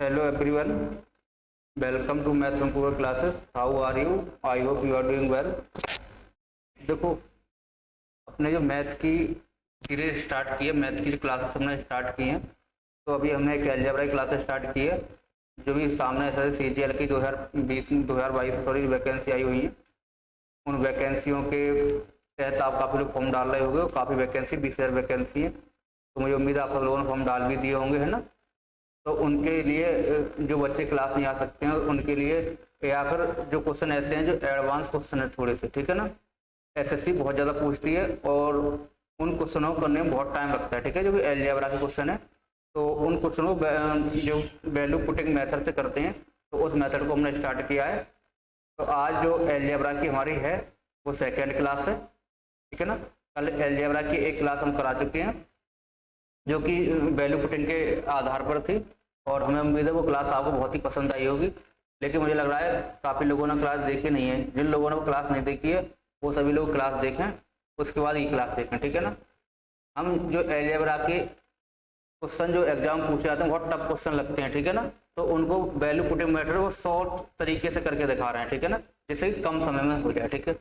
Hello everyone, welcome to Math and Power classes. How are you? I hope you are doing well. देखो, अपने जो math की series start की है, math की जो क्लासेस हमने स्टार्ट की हैं, तो अभी हमने एक अलजेब्रा की क्लासेस स्टार्ट की है, जो भी सामने CGL की 2022 वैकेंसी आई हुई है। उन वैकेंसियों के तहत आप काफ़ी लोग फॉर्म डाल रहे होंगे, काफ़ी वैकेंसी 20,000 वैकेंसी है, तो मुझे उम्मीद है आप सब लोगों ने फॉर्म डाल भी दिए होंगे, है ना। तो उनके लिए जो बच्चे क्लास नहीं आ सकते हैं उनके लिए, या फिर जो क्वेश्चन ऐसे हैं जो एडवांस क्वेश्चन है थोड़े से, ठीक है ना। SSC बहुत ज़्यादा पूछती है और उन क्वेश्चनों को करने में बहुत टाइम लगता है, ठीक है। जो कि अलजेब्रा के क्वेश्चन है, तो उन क्वेश्चनों को जो वैल्यू पुटिंग मेथड से करते हैं, तो उस मेथड को हमने स्टार्ट किया है। तो आज जो अलजेब्रा की हमारी है वो सेकेंड क्लास है, ठीक है ना। कल अलजेब्रा की एक क्लास हम करा चुके हैं जो कि वैल्यू पुटिंग के आधार पर थी, और हमें उम्मीद है वो क्लास आपको बहुत ही पसंद आई होगी। लेकिन मुझे लग रहा है काफ़ी लोगों ने क्लास देखी नहीं है। जिन लोगों ने वो क्लास नहीं देखी है वो सभी लोग क्लास देखें, उसके बाद ये क्लास देखें, ठीक है ना। हम जो अलजेब्रा के क्वेश्चन जो एग्जाम पूछे जाते हैं बहुत टफ क्वेश्चन लगते हैं, ठीक है ना। तो उनको वैल्यू पुटिंग मेथड वो शॉर्ट तरीके से करके दिखा रहे हैं, ठीक है ना, जिससे कि कम समय में हो जाए, ठीक है।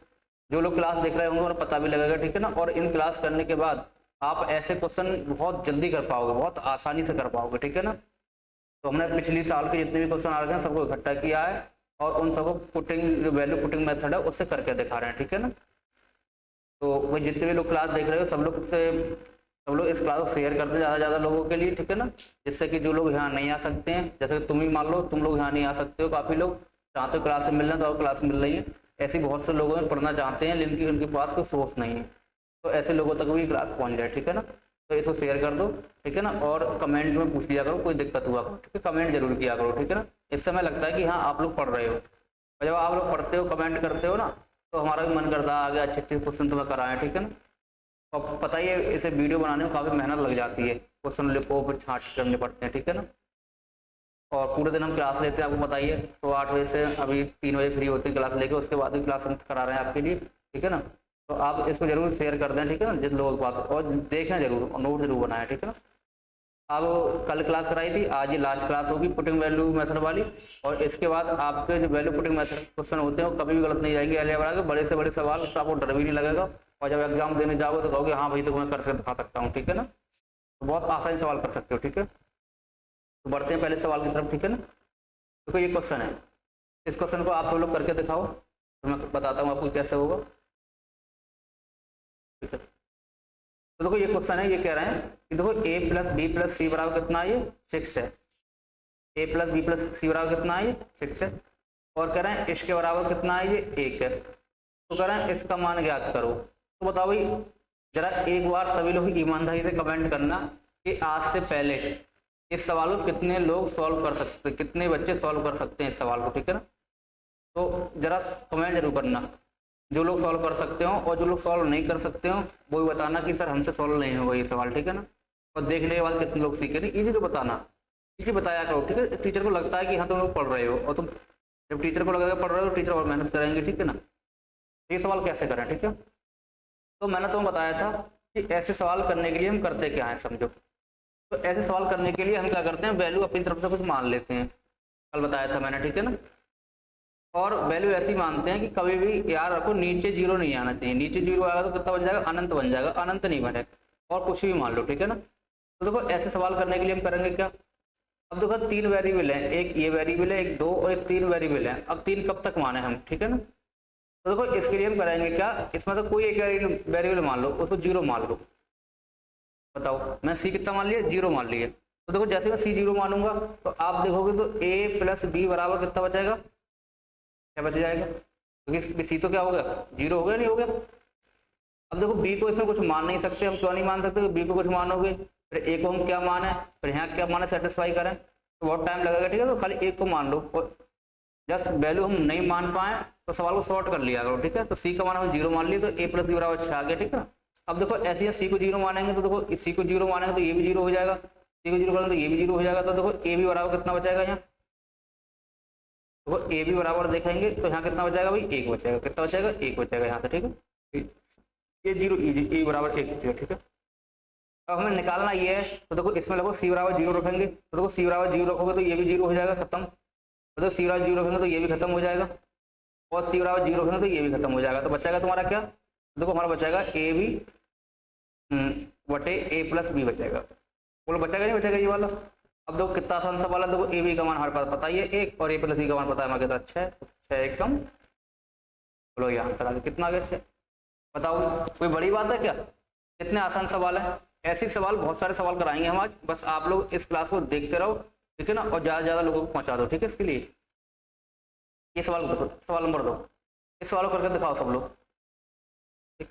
जो लोग क्लास देख रहे होंगे उन्हें पता भी लगेगा, ठीक है ना। और इन क्लास करने के बाद आप ऐसे क्वेश्चन बहुत जल्दी कर पाओगे, बहुत आसानी से कर पाओगे, ठीक है ना। तो हमने पिछली साल के जितने भी क्वेश्चन आ रहे हैं सबको इकट्ठा किया है और उन सबको पुटिंग जो वैल्यू पुटिंग मेथड है उससे करके दिखा रहे हैं, ठीक है ना। तो वही जितने भी लोग क्लास देख रहे हो सब लोग इस क्लास को शेयर करते हैं ज़्यादा से ज़्यादा लोगों के लिए, ठीक है ना। जिससे कि जो लोग यहाँ नहीं आ सकते हैं, जैसे कि तुम ही मान लो तुम लोग यहाँ नहीं आ सकते हो, काफ़ी लोग चाहते हो क्लास से मिलना, तो क्लास मिल रही है। ऐसे बहुत से लोगों में पढ़ना चाहते हैं लेकिन उनके पास कोई सोर्स नहीं है, तो ऐसे लोगों तक भी क्लास पहुँच जाए, ठीक है ना। तो इसको शेयर कर दो, ठीक है ना। और कमेंट में पूछ लिया करो, कोई दिक्कत हुआ करो, ठीक है, कमेंट जरूर किया करो, ठीक है ना। इससे हमें लगता है कि हाँ आप लोग पढ़ रहे हो, और जब आप लोग पढ़ते हो कमेंट करते हो ना, तो हमारा भी मन करता है आगे अच्छे अच्छे क्वेश्चन तुम्हें कराएं, ठीक है ना। और पता ही है इसे वीडियो बनाने में काफ़ी मेहनत लग जाती है, क्वेश्चन लिखो फिर छांट करने पड़ते हैं, ठीक है ना। और पूरे दिन हम क्लास लेते हैं, आपको बताइए। तो 8 बजे से अभी 3 बजे फ्री होती है क्लास लेके, उसके बाद भी क्लास हम करा रहे हैं आपके लिए, ठीक है ना। तो आप इसको जरूर शेयर कर दें, ठीक है ना, जिन लोगों के पास, और देखें जरूर और नोट जरूर बनाएं, ठीक है ना। अब कल क्लास कराई थी, आज ये लास्ट क्लास होगी पुटिंग वैल्यू मेथड वाली। और इसके बाद आपके जो वैल्यू पुटिंग मेथड क्वेश्चन होते हैं वो कभी भी गलत नहीं जाएंगे। अलजेब्रा के बड़े से बड़े सवाल, तो आपको डर भी नहीं लगेगा, और जब एग्जाम देने जाओगे तो कहोगे हाँ भाई तो मैं कर दिखा सकता हूँ, ठीक है ना। तो बहुत आसानी सवाल कर सकते हो, ठीक है। तो बढ़ते हैं पहले सवाल की तरफ, ठीक है ना। देखो ये क्वेश्चन है, इस क्वेश्चन को आप सब लोग करके दिखाओ, तो मैं बताता हूँ आपको कैसे होगा, ठीक है। तो देखो ये क्वेश्चन है, ये कह रहे हैं कि देखो a प्लस बी प्लस सी बराबर कितना है, ये 6 है। a प्लस बी प्लस सी बराबर कितना है, ये 6 है। और कह रहे हैं इसके बराबर कितना है, ये 1 है। तो कह रहे हैं इसका मान ज्ञात करो। तो बताओ भाई, जरा एक बार सभी लोग ईमानदारी से कमेंट करना कि आज से पहले इस सवाल को कितने लोग सॉल्व कर सकते, कितने बच्चे सॉल्व कर सकते हैं इस सवाल को, ठीक है ना। तो जरा कमेंट जरूर करना, जो लोग सॉल्व कर सकते हो, और जो लोग सॉल्व नहीं कर सकते हो वो भी बताना कि सर हमसे सॉल्व नहीं होगा ये सवाल, ठीक है ना। और देखने के बाद कितने लोग सीखे नहीं, इजी तो बताना, इसी बताया करो, ठीक है। टीचर को लगता है कि हाँ तुम लोग पढ़ रहे हो, और तुम जब टीचर को लगेगा पढ़ रहे हो, टीचर और मेहनत करेंगे, ठीक है ना। ये सवाल कैसे करें, ठीक है। तो मैंने तुम्हें बताया था कि ऐसे सवाल करने के लिए हम करते क्या है, समझो। तो ऐसे सवाल करने के लिए हम क्या करते हैं, वैल्यू अपनी तरफ से कुछ मान लेते हैं, कल बताया था मैंने, ठीक है ना। और वैल्यू ऐसी मानते हैं कि कभी भी याद रखो नीचे जीरो नहीं आना चाहिए, नीचे जीरो आएगा तो कितना बन जाएगा, अनंत बन जाएगा, अनंत नहीं बनेगा। और कुछ भी मान लो, ठीक है ना। तो देखो ऐसे सवाल करने के लिए हम करेंगे क्या, अब देखो 3 वेरिएबल हैं, एक ये वेरिएबल है, एक 2 और एक 3 वेरिएबल है। अब 3 कब तक माने हम, ठीक है ना। तो देखो इसके लिए हम करेंगे क्या, इसमें तो कोई एक वेरिएबल मान लो, उसको 0 मान लो। बताओ मैं सी कितना मान लिया, 0 मान लिया। तो देखो जैसे मैं सी 0 मानूंगा तो आप देखोगे तो a प्लस बी बराबर कितना बचेगा, क्या बच जाएगा, क्योंकि सी तो क्या हो गया, 0 हो गया, नहीं हो गया। अब देखो बी को इसमें कुछ मान नहीं सकते, हम क्यों नहीं मान सकते, बी को कुछ मानोगे, फिर ए को हम क्या माने, फिर यहाँ क्या माने सेटिस्फाई करें, तो बहुत टाइम लगेगा, ठीक है। तो खाली एक को मान लो, और जस्ट वैल्यू हम नहीं मान पाए तो सवाल को शॉर्ट कर लिया करो, ठीक है। तो सी का मान हम 0 मान लिए, तो ए प्लस बी बराबर 6 आ गया, ठीक है। अब देखो ऐसे ही सी को 0 मानेंगे तो देखो सी को 0 मानेंगे तो ये भी 0 हो जाएगा, सी को 0 करेंगे तो ये भी 0 हो जाएगा। तो देखो ए भी बराबर कितना बचाएगा, यहाँ तो ए भी बराबर देखेंगे तो यहाँ कितना बचाएगा भाई, 1 बचेगा, कितना बचेगा, 1 बचेगा यहाँ से, ठीक है। ये 0 ए बराबर 1 बचेगा, ठीक है। अब हमें निकालना ये है, तो देखो इसमें लगो सी बराबर 0 रखेंगे, तो देखो सी बराबर 0 रखोगे तो ये भी 0 हो जाएगा, खत्म। तो देखो सी बराबर 0 रखेंगे तो ये भी खत्म हो जाएगा, और सी बराबर 0 रखेंगे तो ये भी खत्म हो जाएगा। तो बचेगा तुम्हारा क्या, देखो हमारा बचेगा ए बी बटे ए प्लस बी बचेगा। बोलो बचेगा नहीं बचेगा ये वाला। अब देखो कितना आसान सवाल है, देखो ए बी का मान हमारे पास पता ही है 1 और ए प्लस बी का मान पता है हमारे पास 6, 6 1 कम, बोलो ये आंसर आ गया। कितना आ गया 6, बताओ कोई बड़ी बात है क्या, कितने आसान सवाल है। ऐसे सवाल बहुत सारे सवाल कराएंगे हम आज, बस आप लोग इस क्लास को देखते रहो, ठीक है ना, और ज़्यादा से ज़्यादा लोगों को पहुंचा दो, ठीक है। इसके लिए ये सवाल देखो, सवाल नंबर 2, इस सवाल को करके दिखाओ सब लोग, ठीक।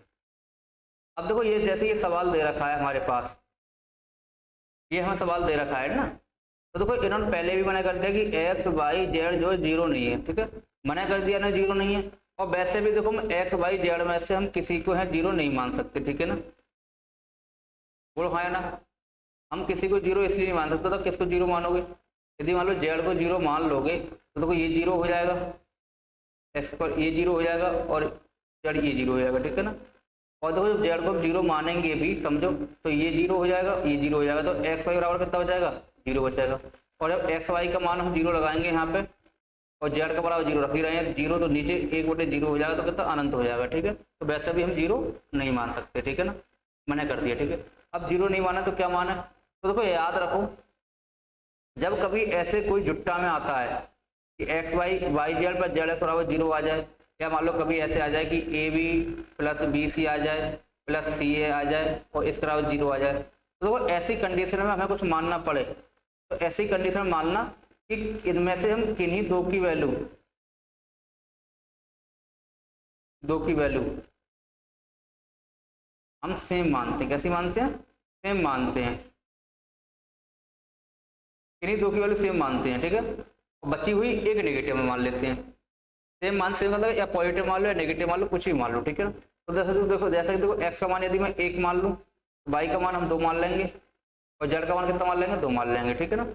अब देखो ये जैसे ये सवाल दे रखा है हमारे पास, ये हमें सवाल दे रखा है ना, तो देखो इन्होंने पहले भी मना कर दिया कि एक्स वाई जेड जो है 0 नहीं है, ठीक है, मना कर दिया ना 0 नहीं है। और वैसे भी देखो एक्स वाई जेड में से हम किसी को है 0 नहीं मान सकते, ठीक है ना, बोलो हाँ है ना। हम किसी को 0 इसलिए नहीं मान सकते, तो किसको 0 मानोगे, यदि मान लो जेड को 0 मान लोगे तो देखो ये 0 हो जाएगा, एक्स पर ये 0 हो जाएगा और जेड ये 0 हो जाएगा, ठीक है ना। और देखो जब जेड को 0 मानेंगे भी समझो तो ये 0 हो जाएगा, ये 0 हो जाएगा, तो एक्स वाई बराबर कितना बचाएगा 0 बचेगा। और जब एक्स वाई का मान हम 0 लगाएंगे यहाँ पे और जेड का बराबर 0 रख ही रहे हैं, 0 तो नीचे 1/0 हो जाएगा, तो कितना अनंत हो जाएगा, ठीक है। तो वैसे भी हम 0 नहीं मान सकते, ठीक है ना, मैंने कर दिया, ठीक है। अब 0 नहीं माना तो क्या माना, तो देखो याद रखो जब कभी ऐसे कोई जुट्टा में आता है कि एक्स वाई वाई जेड पर जेड एक्स बराबर 0 आ जाए, या मान लो कभी ऐसे आ जाए कि A B plus B C आ जाए प्लस सी ए आ जाए और इसके बराबर 0 आ जाए, तो देखो ऐसी कंडीशन में हमें कुछ मानना पड़े, तो ऐसी कंडीशन में मानना कि इनमें से हम किन्हीं दो की वैल्यू हम सेम मानते हैं। कैसी मानते हैं, सेम मानते हैं, किन्हीं दो की वैल्यू सेम मानते हैं, ठीक है। बची हुई एक नेगेटिव में मान लेते हैं, सेम मान से मतलब या पॉजिटिव मान लो या नेगेटिव मान लो, कुछ भी मान लो, ठीक है ना। तो जैसे देखो एक्स का मान यदि मैं 1 मान लूँ, वाई का मान हम 2 मान लेंगे और जेड का मान कितना मान लेंगे 2 मान लेंगे, ठीक है ना।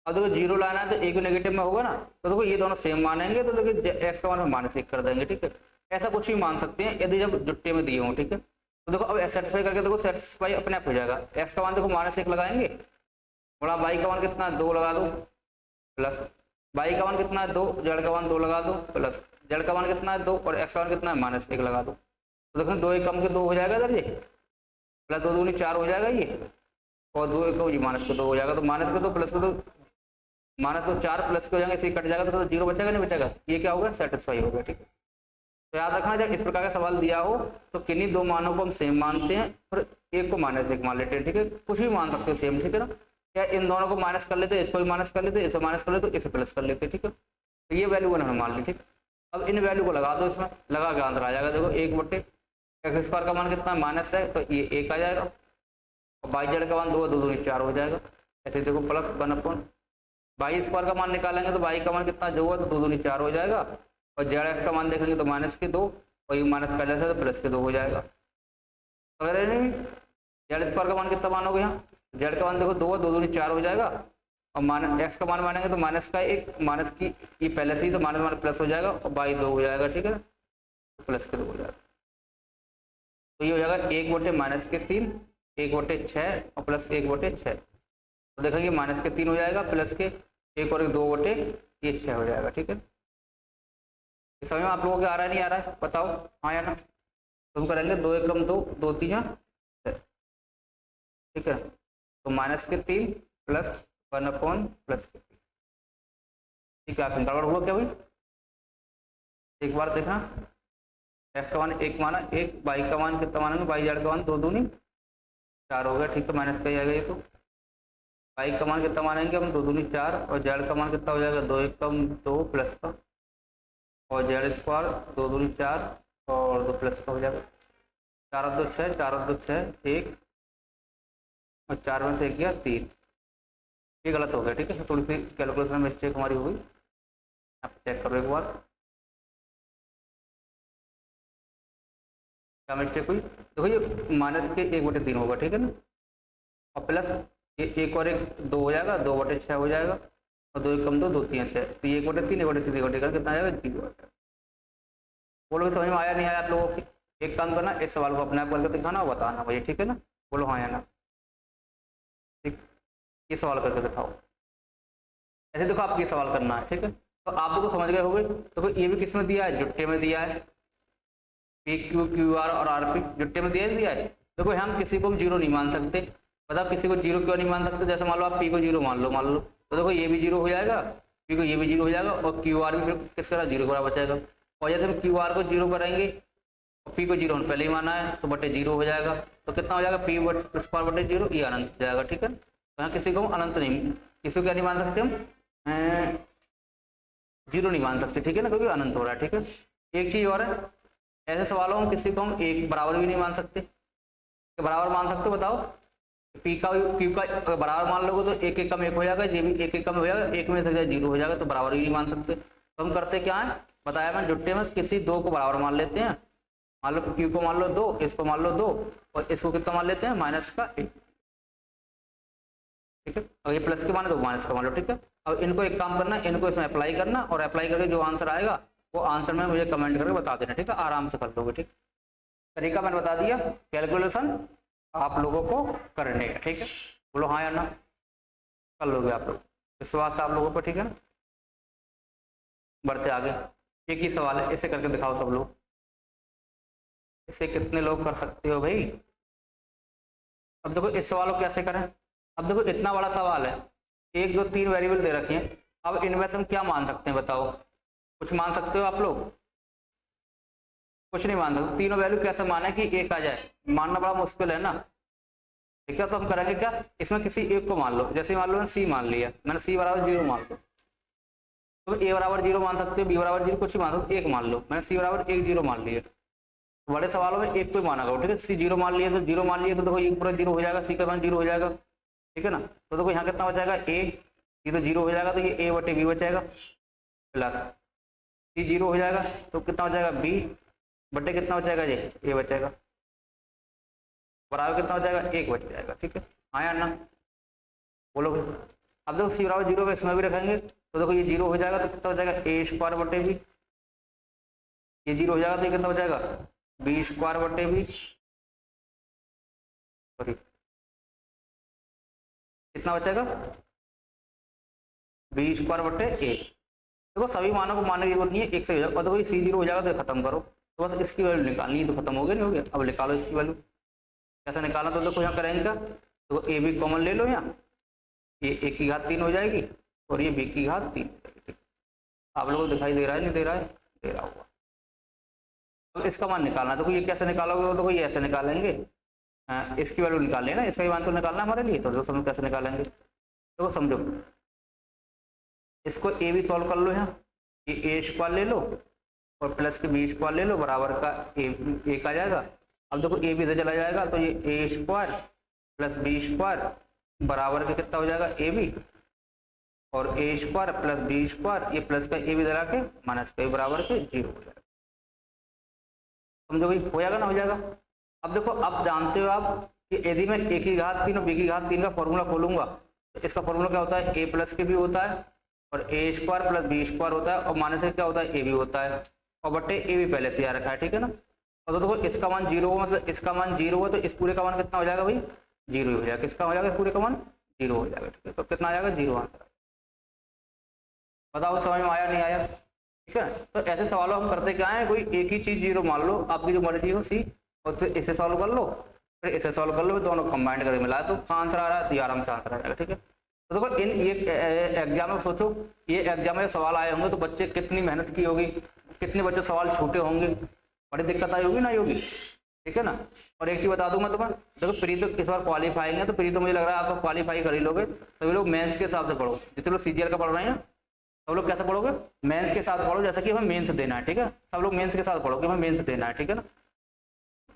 अब देखो 0 लाना है तो एक नेगेटिव में होगा ना, तो देखो ये दोनों सेम मानेंगे, तो देखो एक्स का मान हम -1 कर देंगे, ठीक है। ऐसा कुछ भी मान सकते हैं यदि जब जुट्टे में दिए हों, ठीक है। तो देखो अब सेटिस्फाई करके देखो सेटिस्फाई अपने आप हो जाएगा। एक्स का मान देखो -1 लगाएंगे, थोड़ा वाई का मान कितना 2 लगा दो प्लस, वाई का मान कितना है 2, जेड का मान 2 लगा दो प्लस, जेड का मान कितना है 2 और एक्स का मान कितना है -1 लगा दो, तो देखो 2 1 कम के 2 हो जाएगा इधर, ये प्लस 2 दूनी 4 हो जाएगा ये, और 2 1 -2 हो जाएगा, तो -2 प्लस 2 -2 4 प्लस के हो जाएंगे, इसे कट जाएगा तो 0 बचेगा नहीं बचेगा, ये क्या होगा सेटिस्फाई हो गया, ठीक है। तो याद रखना जब इस प्रकार का सवाल दिया हो तो किन्हीं दो मानों को हम सेम मानते हैं और एक को -1 मान लेते हैं, ठीक है। कुछ भी मान सकते हो सेम, ठीक है ना, या इन दोनों को माइनस कर लेते, इसको भी माइनस कर लेते, इसे माइनस कर लेते, इसे प्लस कर लेते, ठीक है। तो ये वैल्यू हमने मान ली, ठीक। अब इन वैल्यू को लगा दो, इसमें लगा के आंसर आ जाएगा। देखो 1/x² का मान कितना -है, तो ये 1 आ जाएगा, और वाई जेड का मान 2 दूनी 4 हो जाएगा। ऐसे देखो प्लस 1/, y² का मान निकालेंगे तो y का मान कितना जो हुआ तो 2 दूनी 4 हो जाएगा, और जेड एक्स का मान देखेंगे तो -2, और ये माइनस पहले से तो प्लस के 2 हो जाएगा। समझ रहे नहीं, जेड² का मान कितना मानोगे यहाँ, जेड का मान देखो 2 दूनी 4 हो जाएगा, और एक्स का मान मानेंगे तो -1 माइनस की ये पहले से ही तो माइनस प्लस हो जाएगा, और बाई 2 हो जाएगा, ठीक है, प्लस के 2 हो जाएगा। तो ये हो जाएगा 1/-3, 1/6 और प्लस 1/6, तो देखेंगे -3 हो जाएगा, प्लस के 1 और 2/6 हो जाएगा, ठीक है। समझ में आप लोगों को आ रहा है नहीं आ रहा है, बताओ हाँ या ना। तो हम करेंगे 2 1 कम 2, 2 3 6, ठीक है। तो -3 प्लस 1/+3, ठीक है। आपने गड़बड़ हुआ क्या भाई, एक बार देखना, एक्स का मान 1 माना, 1 वाई का मान कितना मानेंगे, वाई जेड का मान 2 दूनी 4 हो गया, ठीक है, माइनस का ही आएगा ये, तो वाई का मान कितना मानेंगे हम 2 दूनी 4, और जेड का मान कितना हो जाएगा 2 1 कम 2 प्लस का, और जेड² 2 दूनी 4 और 2 प्लस का हो जाएगा, 4 और 2 6, 4 और 2 6 1, और 4 में से 1 गया 3, ये गलत हो गया, ठीक है। थोड़ी सी कैलकुलेशन में मिस्टेक हमारी हो गई, आप चेक करो एक बार क्या मिस्टेक हुई। देखो ये -1/3 होगा, ठीक है ना, और प्लस ये 1 और 1 2 हो जाएगा, 2/6 हो जाएगा, और 2 1 कम 2 2 3 6, तो ये 1/3 1/3 1/3 कितना आ जाएगा 0 आ जाएगा। बोलो समझ में आया नहीं आया आप लोगों की। एक काम करना, इस सवाल को अपने आप करके दिखाना और बताना भाई, ठीक है ना, बोलो हाँ या ना। ठीक, ये सवाल करके दिखाओ। ऐसे देखो आपको ये सवाल करना है, ठीक है। तो आप देखो समझ गए होंगे। तो ये भी किस में दिया है, जुट्टे में दिया है, पी क्यू क्यू आर और आर पी जुट्टे में दिया है। देखो हम किसी को जीरो नहीं मान सकते, बताओ किसी को जीरो क्यों नहीं मान सकते। जैसे मान लो आप पी को जीरो मान लो, तो देखो ये भी जीरो हो जाएगा, पी को ये भी जीरो हो जाएगा, और क्यू आर भी फिर किस तरह जीरो बराबर बचेगा। और जैसे हम क्यू आर को जीरो करेंगे और पी को जीरो पहले ही माना है तो बटे जीरो हो जाएगा, तो कितना हो जाएगा, पी स्क्वायर बटे जीरो, ये अनंत हो जाएगा, ठीक है। तो यहाँ किसी को अनंत नहीं, किसी को क्या नहीं मान सकते हम, जीरो नहीं मान सकते, ठीक है ना, क्योंकि अनंत हो रहा है, ठीक है। एक चीज और है, ऐसे सवालों में किसी को हम एक बराबर भी नहीं मान सकते। बराबर मान सकते हो, बताओ पी का क्यू का बराबर मान लोगे तो एक एक कम एक हो जाएगा, ये भी एक एक कम हो जाएगा, एक में से जीरो हो जाएगा, तो बराबर भी नहीं मान सकते। तो हम करते क्या है, बताया मैं जुट्टे में किसी दो को बराबर मान लेते हैं। मान लो क्यू को मान लो 2, इसको मान लो 2, और इसको कितना मान लेते हैं, माइनस का 1, ठीक है। और ये प्लस के माने तो माइनस का मान लो, ठीक है। अब इनको एक काम करना, इनको इसमें अप्लाई करना, और अप्लाई करके जो आंसर आएगा वो आंसर में मुझे कमेंट करके बता देना, ठीक है। आराम से कर लोगे, ठीक। तरीका मैंने बता दिया, कैलकुलेशन आप लोगों को करने का, ठीक है। बोलो हाँ या ना, कर लोगे आप लोग, विश्वास आप लोगों पर, ठीक है ना। बढ़ते आगे, एक ही सवाल है, इसे करके दिखाओ सब लोग। इसे कितने लोग कर सकते हो भाई। अब देखो इस सवाल को कैसे करें। अब देखो इतना बड़ा सवाल है, 1 2 3 वेरिएबल दे रखे हैं। अब इनमें से हम क्या मान सकते हैं, बताओ। कुछ मान सकते हो आप लोग, कुछ नहीं मान सकते। तीनों वैल्यू कैसे माने कि एक आ जाए, मानना बड़ा मुश्किल है ना, ठीक है। तो हम करेंगे क्या, इसमें किसी एक को मान लो। जैसे मान लो मैंने सी मान लिया, मैंने सी बराबर 0 मान लो, तुम ए बराबर 0 मान सकते हो, बी बराबर 0, कुछ मान सकते हो, 1 मान लो। मैंने सी बराबर 1 0 मान लिया। बड़े सवालों में एक को ही माना करो, ठीक है। सी 0 मान लिया तो 0 मान लिया तो देखो ये पूरा 0 हो जाएगा, सी का मान 0 हो जाएगा, ठीक है ना। तो देखो यहाँ कितना बचाएगा, ए, ये तो 0 हो जाएगा, तो ये ए बटे बी बचेगा, प्लस सी 0 हो जाएगा तो कितना हो जाएगा, बी बटे कितना बचेगा, ये ए बचेगा, बराबर कितना हो जाएगा, 1 बच जाएगा, ठीक है। हाँ या ना, बोलो। अब देखो सी बराबर 0 पे इसमें भी रखेंगे तो देखो ये 0 हो जाएगा, तो कितना हो जाएगा, ए स्क्वायर बटे बी, ये 0 हो जाएगा तो ये कितना हो जाएगा, बी स्क्वायर बटे बी, सॉरी कितना बचेगा, बी स्क्वायर बटे ए। देखो सभी मानों को मानने की जरूरत नहीं है, एक से हो जाएगा। और देखो ये सी 0 हो जाएगा तो खत्म करो, तो बस इसकी वैल्यू निकालनी है, तो खत्म हो गया, नहीं हो गया। अब निकालो इसकी वैल्यू, कैसे निकालना, तो देखो यहाँ करेंगे क्या, तो ए बी कॉमन ले लो, यहाँ ये ए की घात 3 हो जाएगी और ये बी की घात 3 हो जाएगी, ठीक। आप लोगों को दिखाई दे रहा है, नहीं दे रहा है, दे रहा होगा। अब इसका मान निकालना, देखो ये कैसे निकालोगे, तो देखो ये ऐसे निकालेंगे, इसकी वैल्यू निकाल लेना, इसका भी मान तो निकालना हमारे लिए, तो देखो समझो कैसे निकालेंगे। देखो समझो, इसको ए भी सॉल्व कर लो, यहाँ ये ए स्क्वायर ले लो और प्लस के बी स्क्वायर ले लो, बराबर का ए आ जाएगा। अब देखो ए बी से चला जाएगा तो ये ए स्क्वायर प्लस बी स्क्वायर बराबर के कितना हो जाएगा, ए बी, और ए स्क्वायर प्लस बी स्क्वायर, ये प्लस का ए बी दरा के माइनस का बराबर के 0 हो जाएगा। समझो भाई, हो जाएगा ना, हो जाएगा। अब देखो, अब जानते हो आप कि यदि मैं ए की घात 3 और बी की घात 3 का फॉर्मूला खोलूंगा तो इसका फॉर्मूला क्या होता है, ए प्लस के भी होता है और ए स्क्वायर प्लस बी स्क्वायर होता है, और माइनस से क्या होता है, ए बी होता है, और बट्टे ए भी पहले से आ रखा है, ठीक है ना। और तो देखो इसका मान 0 हो, मतलब इसका मान 0 हो, तो इस पूरे का मान कितना हो जाएगा भाई, 0 हो जाएगा। किसका हो जाएगा, इस पूरे का मान 0 हो जाएगा, ठीक है। तो कितना आ जाएगा, 0 आंसर। बताओ समझ में आया नहीं आया, ठीक है। तो ऐसे सवालों हम करते क्या है, कोई एक ही चीज 0 मान लो, आपकी जो मर्जी हो सी, और फिर इसे सॉल्व कर लो, फिर इसे सॉल्व कर लो, दोनों कंबाइंड करके मिला तो आंसर आ रहा है, तो आराम से आंसर आ जाएगा, ठीक है। तो देखो इन ये एग्जाम में सोचो, ये एग्जाम में सवाल आए होंगे तो बच्चे कितनी मेहनत की होगी, कितने बच्चे सवाल छूटे होंगे, बड़ी दिक्कत आई होगी ना, होगी, ठीक है ना। और एक चीज बता दूं मैं तुम्हें, देखो प्री तो इस बार क्वालिफाइंग है, तो प्री तो मुझे लग रहा है आप तो क्वालिफाई कर ही लोगे। सभी लोग मेंस के हिसाब से पढ़ो, जितने लोग सीजीएल का पढ़ रहे हैं सब लोग कैसे पढ़ोगे, मेंस के साथ पढ़ो, जैसा कि हमें मेंस देना है, ठीक है। सब लोग मेंस के साथ पढ़ो कि हमें मेंस देना है, ठीक है ना।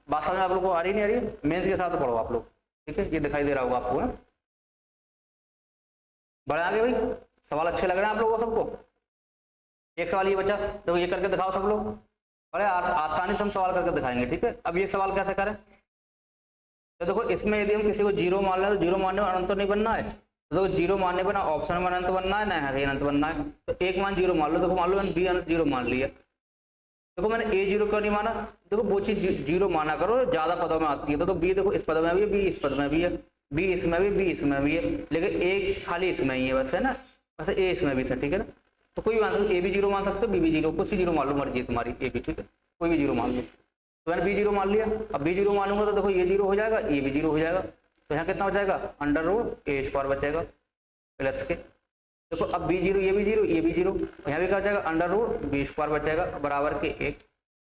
बात समझ में आप लोग को आ रही नहीं आ रही, मेंस के साथ पढ़ो आप लोग, ठीक है। ये दिखाई दे रहा होगा आपको ना, बढ़े आगे भाई। सवाल अच्छे लग रहे हैं आप लोगों को सबको। एक सवाल ये बचा, तो ये करके दिखाओ सब लोग। अरे आसानी से हम सवाल करके दिखाएंगे, ठीक है। अब ये सवाल कैसे करें, तो देखो इसमें यदि हम किसी को 0 मान लें तो 0 मानने में अनंत नहीं बनना है, तो देखो 0 मानने पर ना ऑप्शन में अनंत बनना है ना अनंत बनना है। तो एक मान 0 मान लो, देखो मान लो मैंने बी अनंत 0 मान लिया, देखो मैंने ए 0 क्यों नहीं माना, देखो वो चीज 0 माना करो ज्यादा पदों में आती है, तो बी देखो इस पद में भी है, बी इस पद में भी है, बी इसमें भी, बी इसमें भी है, लेकिन एक खाली इसमें ही है बस, है ना, बस ए इसमें भी था, ठीक है ना। तो कोई भी मान सकते, ए भी जीरो मान सकते हो, बी भी जीरो, कुछ भी जीरो मान लो, मर्जी है तुम्हारी, ए भी, ठीक है, कोई भी जीरो मान लो। तो मैंने बी जीरो मान लिया, अब बी जीरो मानूंगा तो देखो ये जीरो हो जाएगा, ये भी जीरो हो जाएगा, तो यहाँ कितना हो जाएगा, अंडर रूट ए स्क्वायर बचेगा प्लस के, देखो अब बी जीरो, ये भी जीरो, ये भी जीरो, यहाँ भी क्या हो जाएगा, अंडर रूट बी स्क्वायर बचेगा बराबर के एक,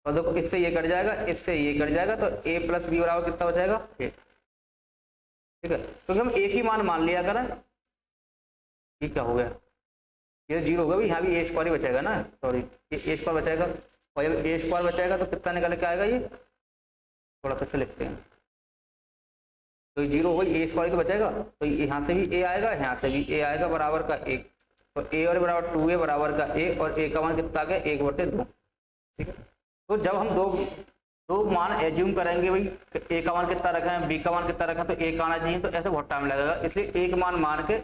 और देखो इससे ये कट जाएगा, इससे ये कट जाएगा, तो ए प्लस बी बराबर कितना बचेगा, एक, ठीक है। क्योंकि हम एक ही मान लिया करें, ये क्या हो गया, ये जीरो होगा भी, यहाँ भी ए स्क्वायर ही बचेगा ना, सॉरी ये ए स्क्वायर बचेगा, और जब ए स्क्वायर बचेगा तो कितना निकल के आएगा, ये थोड़ा फिर से लिखते हैं, तो जीरो हो गई, ए स्क्वायर तो बचेगा, तो यहाँ से भी ए आएगा, यहाँ से भी ए आएगा बराबर का एक, तो ए और बराबर 2a बराबर का ए, और ए का मान कितना आ गया, 1/2, ठीक है। तो जब हम दो मान एज्यूम करेंगे भाई, ए का मान कितना रखा है, बी का मान कितना रखा है, तो एक आना चाहिए, तो ऐसे बहुत टाइम लगेगा, इसलिए एक मान के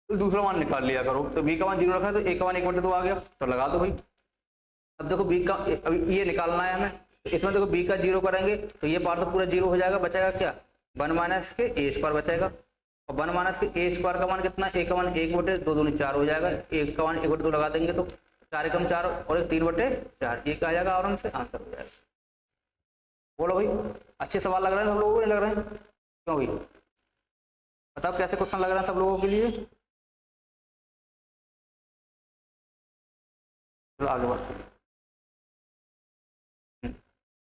दूसरा मान निकाल लिया करो। तो बी का मान 0 रखा है, तो ए का मान 1/2 आ गया, तो लगा दो भाई। अब देखो बी का, अभी ये निकालना है हमें, इसमें देखो बी का 0 करेंगे तो ये पार्ट तो पूरा 0 हो जाएगा, बचेगा क्या, 1 माइनस के ए स्क्वायर बचेगा, और 1 माइनस के ए स्क्वायर का मान कितना, ए का मान 1/2, 2 4 हो जाएगा, एक का मान 1/2 लगा देंगे तो 4 एकम 4 और 3/4, ये क्या आ जाएगा, आराम से आंसर हो जाएगा। बोलो भाई, अच्छे सवाल लग रहे हैं सब लोगों को, नहीं लग रहे हैं, क्यों भाई बताओ कैसे क्वेश्चन लग रहे हैं सब लोगों के लिए, चलो आगे बढ़ते हैं।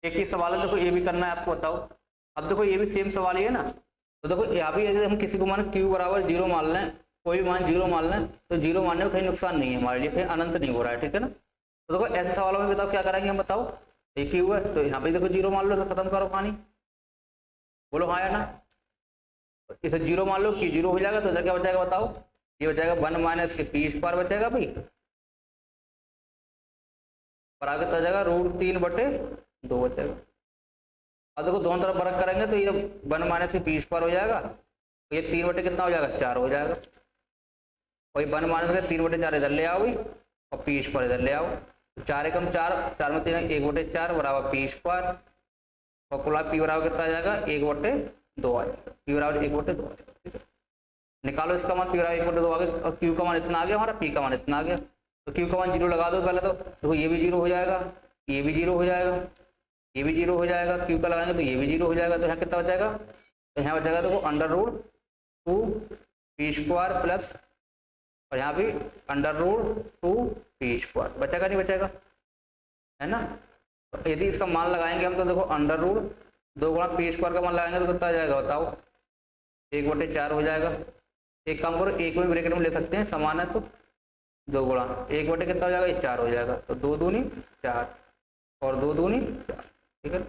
एक ही सवाल है, देखो ये भी करना है आपको, बताओ। अब देखो ये भी सेम सवाल ही है ना, तो देखो यहाँ भी अगर हम किसी को मान q बराबर 0 मान लें, कोई भी मान 0 मान लें, तो 0 मानने में कहीं नुकसान नहीं है हमारे लिए, कहीं अनंत नहीं हो रहा है, ठीक है ना। तो देखो ऐसे सवालों में बताओ क्या करेंगे हम, बताओ ये q है, तो यहाँ पे देखो 0 मान लो, तो खत्म करो कहानी, बोलो हाँ या ना। इसे 0 मान लो, q 0 हो जाएगा, तो इधर क्या बचाएगा बताओ, ये बचाएगा 1 माइनस के पी स्क्वायर बचेगा भाई, और आगे तो जाएगा √3/2 बचेगा। अब देखो दोनों तरफ वर्क करेंगे तो ये 1 माइनस के पी स्क्वायर हो जाएगा, तो ये 3/, कितना हो जाएगा, 4 हो जाएगा, और 1 माइनस के 3/4 इधर ले आओ भाई, और पी स्क्वायर इधर ले आओ, तो 4 एकम 4, 4 में 3 1/4 बराबर पी स्क्वायर, और कुल पी बराबर कितना आ जाएगा, 1/2 आ जाएगा, पी बराबर 1/2 आ जाएगा, ठीक है। निकालो इसका मान, पी बराबर 1/2 आ गया, और क्यू का मान इतना आ गया हमारा, पी का मान इतना आ गया, तो क्यू का मान 0 लगा दो पहले, तो देखो ये भी 0 हो जाएगा, ये भी 0 हो जाएगा, ये भी 0 हो जाएगा, क्यू का लगाएंगे तो ये भी 0 हो जाएगा, तो यहाँ कितना बचेगा, तो यहाँ बचेगा देखो √2 पी स्क्वायर प्लस, और यहाँ भी √2 पी स्क्वायर बचेगा, नहीं बचेगा, है ना। तो यदि इसका मान लगाएंगे हम, तो देखो √2 गुणा पी स्क्वायर का मान लगाएंगे तो कितना आ जाएगा बताओ, 1/4 हो जाएगा। एक काम करो, एक में ब्रैकेट में ले सकते हैं, समान है तो 2 गुणा 1/, कितना हो जाएगा, ये 4 हो जाएगा, तो 2 दूनी 4 और 2 दूनी 4, ठीक है।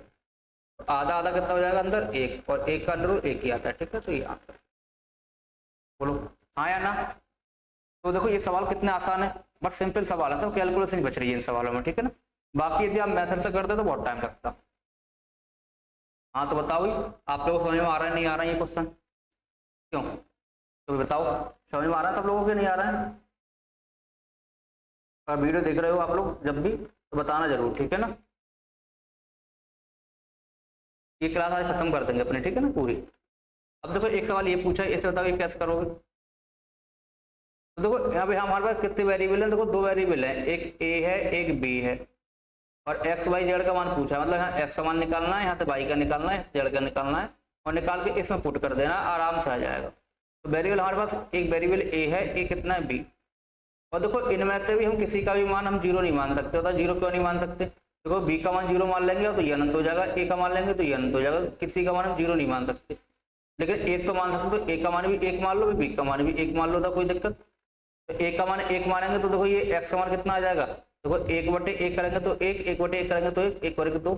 आधा आधा कितना हो जाएगा अंदर, 1, और 1 का अंडर 1 ही आता है, ठीक है। तो ये आंसर, बोलो हाँ या ना। तो देखो ये सवाल कितने आसान है, बट सिंपल सवाल है, सब कैलकुलेशन बच रही है इन सवालों में, ठीक है ना। बाकी यदि आप मेथड से करते तो बहुत टाइम लगता। हाँ तो बताओ आप लोगों को समझ में आ रहा है, नहीं आ रहा है ये क्वेश्चन, क्यों, तो बताओ समझ में आ रहा है सब लोगों के, नहीं आ रहा है। अगर वीडियो देख रहे हो आप लोग जब भी, तो बताना जरूर, ठीक है ना। ये क्लास आज खत्म कर देंगे अपने, ठीक है ना, पूरी। अब देखो एक सवाल ये पूछा है, इसे बताओ ये कैसे करोगे। तो देखो यहाँ पे हमारे पास कितने वेरिएबल हैं, देखो 2 वेरिएबल हैं, एक ए है एक बी है, और एक्स वाई जेड का मान पूछा है, मतलब यहाँ एक्स का मान निकालना है, यहाँ से वाई का निकालना है, जेड का निकालना है, और निकाल के इसमें पुट कर देना, आराम से आ जाएगा। तो वेरिएबल हमारे पास एक वेरिएबल ए है, एक कितना है बी, और देखो इनमें से भी हम किसी का भी मान हम 0 नहीं मान सकते, होता 0 क्यों नहीं मान सकते, देखो बी का मान 0 मान लेंगे तो ये अनंत हो जाएगा, ए का मान लेंगे तो ये अनंत हो जाएगा, किसी का मान हम 0 नहीं मान सकते, लेकिन एक तो मान सकते, तो ए का मान भी 1 मान लो, बी का मान भी 1 मान लो, था कोई दिक्कत। तो ए का मान 1 मानेंगे तो देखो ये एक्स का मान कितना आ जाएगा, देखो 1/1 करेंगे तो 1, 1/1 करेंगे तो 1, 1/2,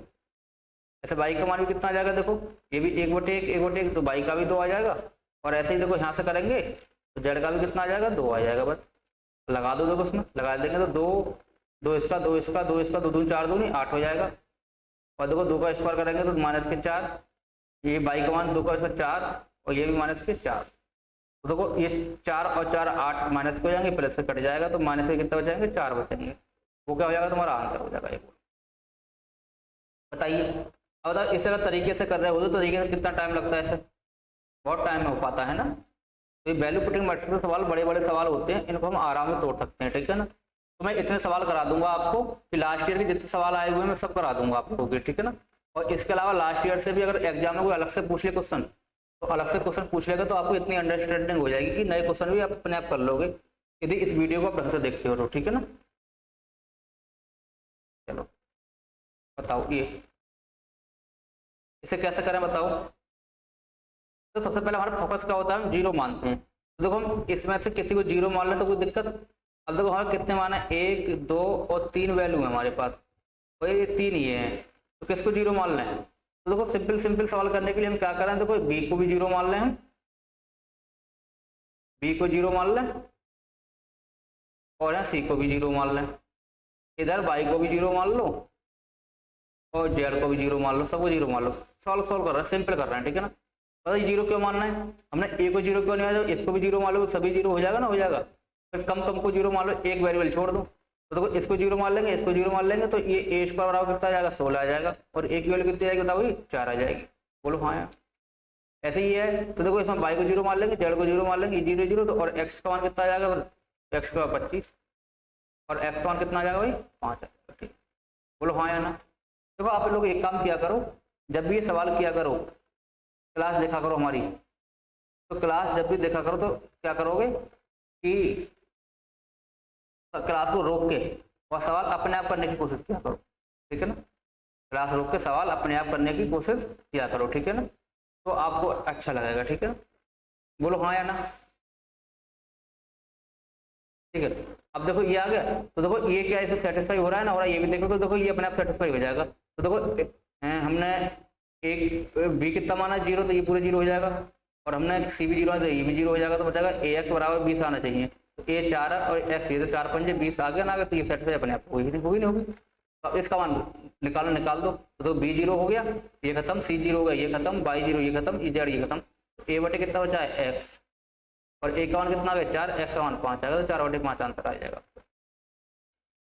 ऐसे वाई का मान भी कितना आ जाएगा, देखो ये भी 1/1, 1/1, तो वाई का भी 2 आ जाएगा, और ऐसे ही देखो यहाँ से करेंगे तो जेड का भी कितना आ जाएगा, 2 आ जाएगा, बस लगा दो, देखो उसमें लगा देंगे तो 2 इसका 2 इसका 2 इसका 2 दूनी 4 दूनी 8 हो जाएगा, और देखो 2 का स्क्वायर करेंगे तो -4, ये वाई का मान 2 का स्क्वायर 4, और ये भी -4, तो देखो ये 4 और 4 8 माइनस हो जाएंगे, प्लस से कट जाएगा, तो माइनस के कितना बचेंगे, 4 बचेंगे, वो क्या हो जाएगा तुम्हारा आंसर हो जाएगा। एक बताइए, अब बताओ इसे अगर तरीके से कर रहे हो तो तरीके से कितना टाइम लगता है ऐसे, बहुत टाइम में हो पाता है ना। तो ये वैल्यू पुटिंग मेथड के सवाल बड़े बड़े सवाल होते हैं, इनको हम आराम से तोड़ सकते हैं, ठीक है ना। तो मैं इतने सवाल करा दूंगा आपको कि लास्ट ईयर के जितने सवाल आए हुए हैं मैं सब करा दूंगा आप लोगों के, ठीक है ना। और इसके अलावा लास्ट ईयर से भी अगर एग्जाम में कोई अलग से पूछ ले क्वेश्चन, तो अलग से क्वेश्चन पूछ लेगा तो आपको इतनी अंडरस्टैंडिंग हो जाएगी कि नए क्वेश्चन भी आप अपने आप कर लोगे यदि इस वीडियो को आप ढंग से देखते हो तो, ठीक है ना। चलो बताओ ये इसे कैसे करें बताओ। तो सबसे पहले हमारा फोकस क्या होता है, हम जीरो मानते हैं। तो देखो हम इसमें से किसी को जीरो मान लें तो कोई दिक्कत। अब देखो हमारे कितने मान है, 1 2 और 3 वैल्यू है हमारे पास, और ये 3 ही है, तो किसको जीरो मान लें। तो देखो सिंपल सिंपल सवाल करने के लिए हम क्या करें, देखो बी को भी जीरो मान लें, हम बी को जीरो मान लें, और यहाँ सी को भी जीरो मान लें, इधर वाई को भी जीरो मान लो, और जेड को भी जीरो मान लो, सबको जीरो मान लो। सॉल्व कर रहे हैं, सिंपल कर रहे हैं, ठीक है ना। पता है जीरो क्यों मानना है हमने, ए को जीरो क्यों नहीं आया, इसको भी जीरो मान लो, सभी जीरो हो जाएगा ना, हो जाएगा। फिर कम को जीरो मान लो, एक वेरिएबल छोड़ दो, तो देखो इसको जीरो मान लेंगे, इसको जीरो मान लेंगे, तो ये ए स्क्वायर बराबर कितना आ जाएगा, 16 आ जाएगा, और ए की वैल्यू कितनी आएगी बताओ, 4 आ जाएगी। बोलो हाँ यार, ऐसे ही है। तो देखो इसमें वाई को जीरो मान लेंगे, जेड को जीरो मान लेंगे, जीरो जीरो, तो और एक्स का मान कितना आ जाएगा, एक्स का 25, और एक्स का मान कितना आ जाएगा भाई, 5 आ जाएगा, ठीक। बोलो हाँ या ना। देखो आप लोग एक काम किया करो, जब भी ये सवाल किया करो, क्लास देखा करो हमारी, तो क्लास जब भी देखा करो तो क्या करोगे कि क्लास को रोक के और सवाल अपने आप करने की कोशिश किया करो, ठीक है ना। क्लास रोक के सवाल अपने आप करने की कोशिश किया करो, ठीक है ना, तो आपको अच्छा लगेगा, ठीक है ना। बोलो हाँ या ना, ठीक है। अब देखो ये आ गया, तो देखो ये क्या इससे सेटिस्फाई हो रहा है ना, और ये भी देखो, तो देखो ये अपने आप सेटिस्फाई हो जाएगा। तो देखो हमने एक बी कितना माना, जीरो, तो ये पूरे जीरो हो जाएगा, और हमने सी भी जीरो है तो ये भी जीरो हो जाएगा, तो बचाएगा ए एक्स बराबर 20 आना चाहिए, तो ए 4 और एक्स ये, तो 4 5 20 आ गया ना, तो ये सेटिस्फाई अपने आप होगी नहीं होगी। तो इसका मान निकाल दो, तो बी जीरो हो गया, ये खत्म, सी जीरो हो गया, ये खत्म, वाई जीरो ये खत्म, ये जेड ये खत्म, ए बटे कितना बचा है एक्स, और ए का मान कितना आ गया 4, एक्स का मान 5 आएगा, तो 4 बटे 5 आंसर आ जाएगा।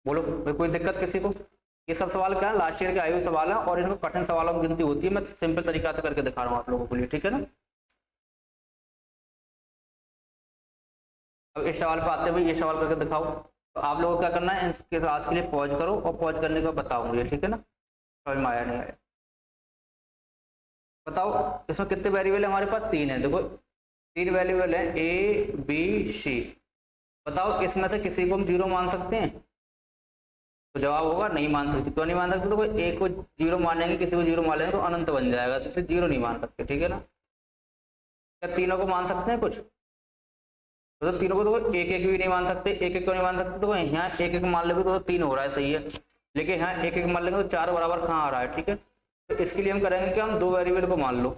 बोलो भाई कोई दिक्कत किसी को। ये सब सवाल क्या है, लास्ट ईयर के आए हुए सवाल है, और इनको कठिन सवालों में गिनती होती है, मैं सिंपल तरीका से करके दिखा रहा हूँ आप लोगों के लिए, ठीक है ना। अब इस सवाल पे आते हुए ये सवाल करके दिखाओ, तो आप लोगों को क्या करना है, इसके क्लास के लिए पॉज करो, और पॉज करने के बाद बताओ मुझे, ठीक है ना, समझ में आया नहीं आया। बताओ इसमें कितने वेरिएबल है हमारे पास, 3 है, देखो 3 वेरिएबल है, ए बी सी। बताओ इसमें से किसी को हम जीरो मान सकते हैं, तो जवाब होगा नहीं मान सकते। क्यों नहीं मान सकते, तो कोई एक को जीरो मानेंगे, किसी को जीरो मान लेंगे तो अनंत बन जाएगा, तो इसे जीरो नहीं मान सकते, ठीक है ना। क्या तीनों को मान सकते हैं कुछ, तो तीनों को तो एक एक भी नहीं मान सकते। एक एक को नहीं मान सकते, तो यहाँ एक एक मान लेंगे तो 3 हो रहा है, सही है, लेकिन यहाँ एक एक मान लेंगे तो 4 बराबर कहाँ आ रहा है, ठीक है। तो इसके लिए हम करेंगे कि हम 2 वेरिएबल को मान लो।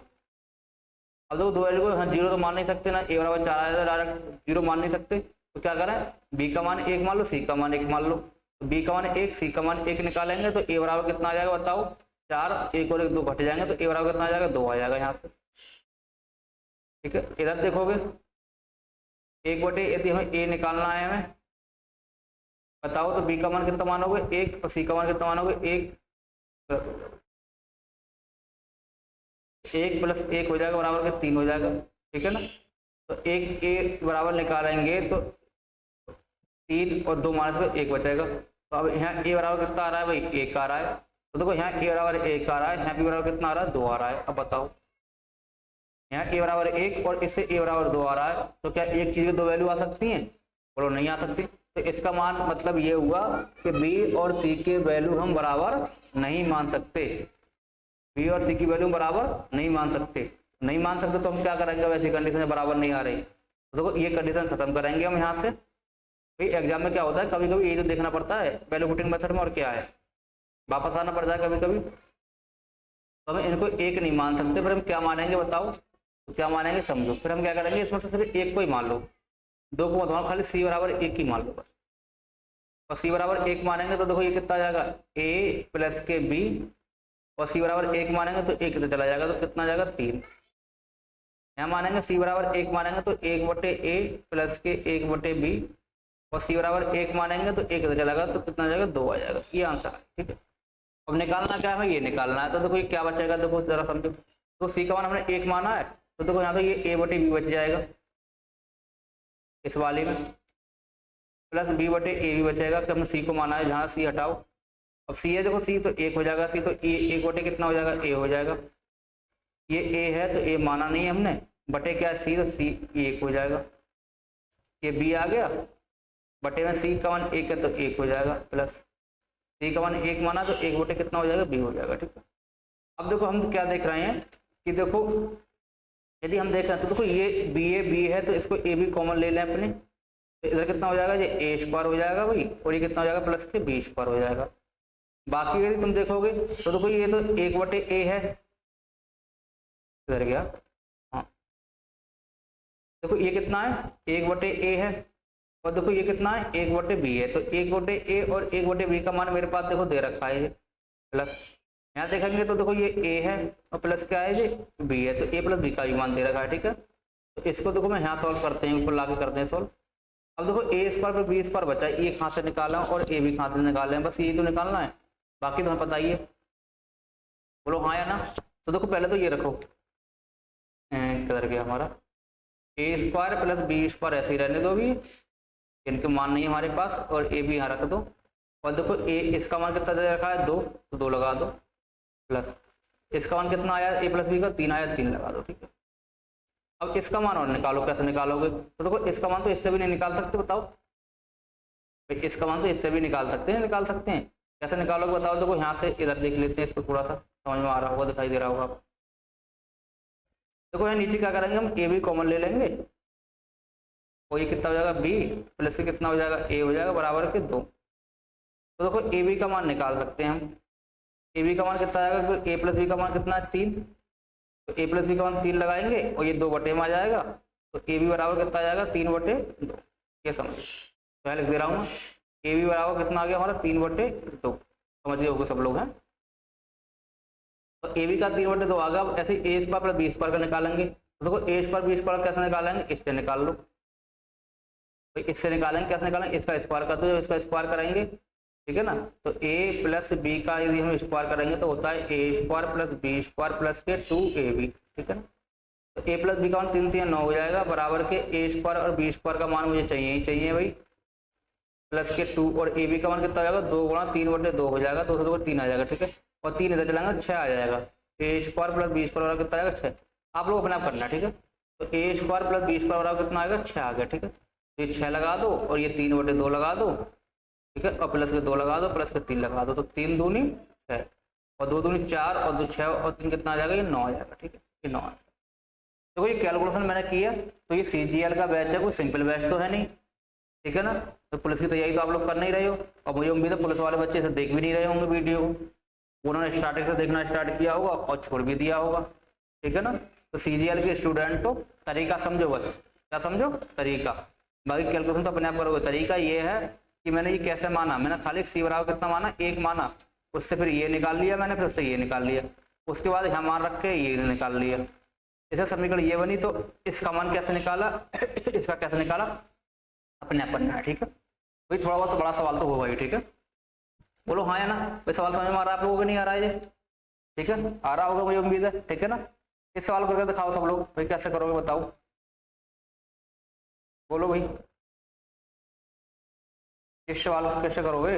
अब देखो 2 वेरिएबल को हाँ जीरो तो मान नहीं सकते ना, ए बराबर 4 आया तो डायरेक्ट जीरो मान नहीं सकते, तो क्या करें, बी का मान 1 मान लो, सी का मान 1 मान लो, बी का मान 1, सी का मान 1 निकालेंगे, तो ए बराबर कितना आ जाएगा बताओ, 4, 1 और 1 2 घट जाएंगे, तो ए बराबर कितना आ जाएगा, 2 आ जाएगा यहाँ से, ठीक है। इधर देखोगे 1 बटे, यदि हमें ए निकालना है हमें, बताओ तो बी का मान कितना मानोगे 1, और सी का मान कितना मानोगे 1 प्लस 1 हो जाएगा बराबर के 3 हो जाएगा, ठीक है ना। तो 1 ए बराबर निकालेंगे तो 3 और 2 माइनस को 1 बचेगा, तो अब यहाँ ए बराबर कितना आ रहा है भाई, 1 आ रहा है, तो देखो यहाँ ए बराबर 1 आ रहा है, यहाँ बी बराबर कितना आ रहा है, 2 आ रहा है। अब बताओ यहाँ ए बराबर 1 और इससे ए बराबर 2 आ रहा है, तो क्या एक चीज की 2 वैल्यू आ सकती हैं, बोलो नहीं आ सकती। तो इसका मान मतलब ये हुआ कि बी और सी के वैल्यू हम बराबर नहीं मान सकते, बी और सी की वैल्यू बराबर नहीं मान सकते। नहीं मान सकते तो हम क्या करेंगे, वैसी कंडीशन बराबर नहीं आ रही, तो देखो ये कंडीशन खत्म करेंगे हम यहाँ से। भाई एग्जाम में क्या होता है, कभी कभी ये जो देखना पड़ता है वैल्यू पुटिंग मेथड में, और क्या है वापस आना पड़ता है कभी कभी, तो हम इनको 1 नहीं मान सकते, फिर हम क्या मानेंगे बताओ, तो क्या मानेंगे समझो। फिर हम क्या करेंगे, इसमें से सिर्फ 1 को ही मान लो, 2 को मत मानो, खाली सी बराबर 1 ही मान लो बस, और सी बराबर 1 मानेंगे तो देखो ये कितना आ जाएगा, ए प्लस के बी, और सी बराबर 1 मानेंगे तो 1 तो चला जाएगा, तो कितना जाएगा 3। यहाँ मानेंगे सी बराबर 1 मानेंगे तो 1 बटे ए प्लस के 1 बटे बी, और सी बराबर 1 मानेंगे तो 1 तो चलेगा, तो कितना जाएगा 2 आ जाएगा, ये आंसर है, ठीक है। अब निकालना क्या है, ये निकालना है, तो देखो ये क्या बचेगा, देखो जरा समझो, तो सी का मान हमने 1 माना है, तो देखो यहाँ तो ये ए बटे बी बच जाएगा इस वाले में, प्लस बी बटे ए भी बचेगा कि हमने सी को माना है, जहाँ सी हटाओ, अब सी है देखो, सी तो एक हो जाएगा, सी तो ए एक बटे कितना हो जाएगा, ए हो जाएगा, ये ए है तो ए माना नहीं है हमने, बटे क्या सी, तो सी एक हो जाएगा, ये बी आ गया, बटे में सी का मान एक है तो एक हो जाएगा, प्लस सी का मान एक माना तो एक बटे कितना हो जाएगा, बी हो जाएगा। ठीक है, अब देखो हम क्या देख रहे हैं कि देखो यदि हम देख रहे हैं तो देखो ये बी है तो इसको ए भी कॉमन ले लें अपने, तो इधर कितना हो जाएगा, ये ए स्क्वायर हो जाएगा भाई, और ये कितना हो जाएगा प्लस के बी स्क्वायर हो जाएगा। बाकी यदि तुम देखोगे तो देखो ये तो एक बटे ए है, इधर गया, हाँ देखो ये कितना है, एक बटे ए है, और देखो ये कितना है, एक बटे बी है, तो एक बटे ए और एक बटे बी का मान मेरे पास देखो दे रखा है प्लस, यहाँ देखेंगे तो देखो ये ए है और प्लस क्या है, ये बी है, तो ए प्लस बी का भी मान दे रखा है। ठीक है, तो इसको देखो मैं यहाँ सॉल्व करते हैं, ऊपर लाके करते हैं सॉल्व। अब देखो ए स्क्वायर पर बी स्क्वायर बचा, ये कहाँ से निकाला और ए भी कहाँ से निकाले हैं, बस ये तो निकालना है, बाकी तुम्हें पता ही है, बोलो हाँ या ना। तो देखो पहले तो ये रखो, किधर गया हमारा, ए स्क्वायर प्लस बी स्क्वायर ऐसे ही रहने दो, भी इनके मान नहीं है हमारे पास, और ए भी यहाँ रख दो, और देखो ए इसका मान कितना दे रखा है, 2, तो 2 लगा दो, प्लस इसका मान कितना आया, ए प्लस बी का 3 आया, 3 लगा दो। ठीक है, अब इसका मान और निकालो, कैसे निकालोगे, तो देखो इसका मान तो इससे भी नहीं निकाल सकते, बताओ इसका मान तो इससे भी निकाल सकते हैं, निकाल सकते हैं, कैसे निकालोगे बताओ। देखो यहाँ से इधर देख लेते हैं, इसको थोड़ा सा समझ में आ रहा होगा, दिखाई दे रहा होगा। देखो यहाँ नीचे क्या करेंगे, हम ए भी कॉमन ले लेंगे, और ये कितना हो जाएगा, बी प्लस के कितना हो जाएगा, ए हो जाएगा, बराबर के 2। तो देखो ए बी का मान निकाल सकते हैं हम, ए बी का मान कितना आएगा, ए प्लस बी का मान कितना है, 3, तो ए प्लस बी का मान 3 लगाएंगे, और ये 2 बटे में आ जाएगा, तो ए बी बराबर कितना आ जाएगा, 3 बटे 2। ये समझ, मैं लिख दे रहा हूँ, ए बी बराबर कितना आ गया हमारा, 3 बटे 2, समझिए होगा सब लोग हैं। तो ए बी का 3 बटे 2 आ गया। ऐसे ए स्क्वायर प्लस बी स्क्वायर का निकालेंगे, तो देखो ए स्क्वायर बी स्क्वायर कैसे निकालेंगे, इससे निकाल लो, तो इससे निकालेंगे, कैसे निकालेंगे, इसका स्क्वायर कर दो, जब इसका स्क्वायर करेंगे, ठीक है ना, तो a प्लस बी का यदि हम स्क्वायर करेंगे तो होता है a square plus B square plus के 2ab। ठीक है ना, तो a प्लस बी का मान 3 3 9 हो जाएगा, बराबर के a स्क्वायर और b स्क्वायर का मान मुझे चाहिए ही चाहिए भाई, प्लस के 2, और a b का मान कितना हो जाएगा, 2 गुणा 3 बटे 2 हो जाएगा, 2 से 2 3 आ जाएगा। ठीक है, और 3 इधर चलाएंगे 6 आ जाएगा, a square plus B square कितना आएगा, 6। आप लोग अपने आप करना, ठीक है, तो a square plus B square बराबर कितना आएगा, 6 आ गया। ठीक है, तो ये 6 लगा दो, और ये 3 बटे 2 लगा दो, ठीक है, और प्लस के 2 लगा दो, प्लस के 3 लगा दो, तो 3 दूनी 6, और 2 दूनी 4, और 2 6, और 3 कितना आ जाएगा, ये 9 आ जाएगा। ठीक है, ये 9 आ जाएगा। देखो ये कैलकुलेशन मैंने किया, तो ये CGL का बैच है, कोई सिंपल बैच तो है नहीं, ठीक है ना, तो पुलिस की तैयारी तो आप लोग कर नहीं रहे हो, और मुझे उम्मीद है पुलिस वाले बच्चे इसे देख भी नहीं रहे होंगे वीडियो को, उन्होंने स्टार्टिंग से देखना स्टार्ट किया होगा और छोड़ भी दिया होगा। ठीक है ना, तो CGL के स्टूडेंट को तरीका समझो, बस क्या समझो, तरीका, बाकी कैलकुलेशन तो अपने आप करोगे। तरीका ये है कि मैंने ये कैसे माना, मैंने खाली सी बराबर कितना माना, 1 माना, उससे फिर ये निकाल लिया मैंने, फिर उससे ये निकाल लिया, उसके बाद यहाँ मान रख के ये निकाल लिया, इसे समीकरण ये बनी। तो इसका मान कैसे निकाला इसका कैसे निकाला, अपने आप करना है। ठीक है भाई, थोड़ा बहुत बड़ा सवाल तो होगा ही। ठीक है, बोलो हाँ या ना भाई, सवाल समझ में आ रहा है आप लोगों को, नहीं आ रहा है ये, ठीक है, आ रहा होगा मुझे उम्मीद है। ठीक है ना, इस सवाल करके दिखाओ सब लोग, भाई कैसे करोगे बताओ, बोलो भाई, इस सवाल को कैसे करोगे।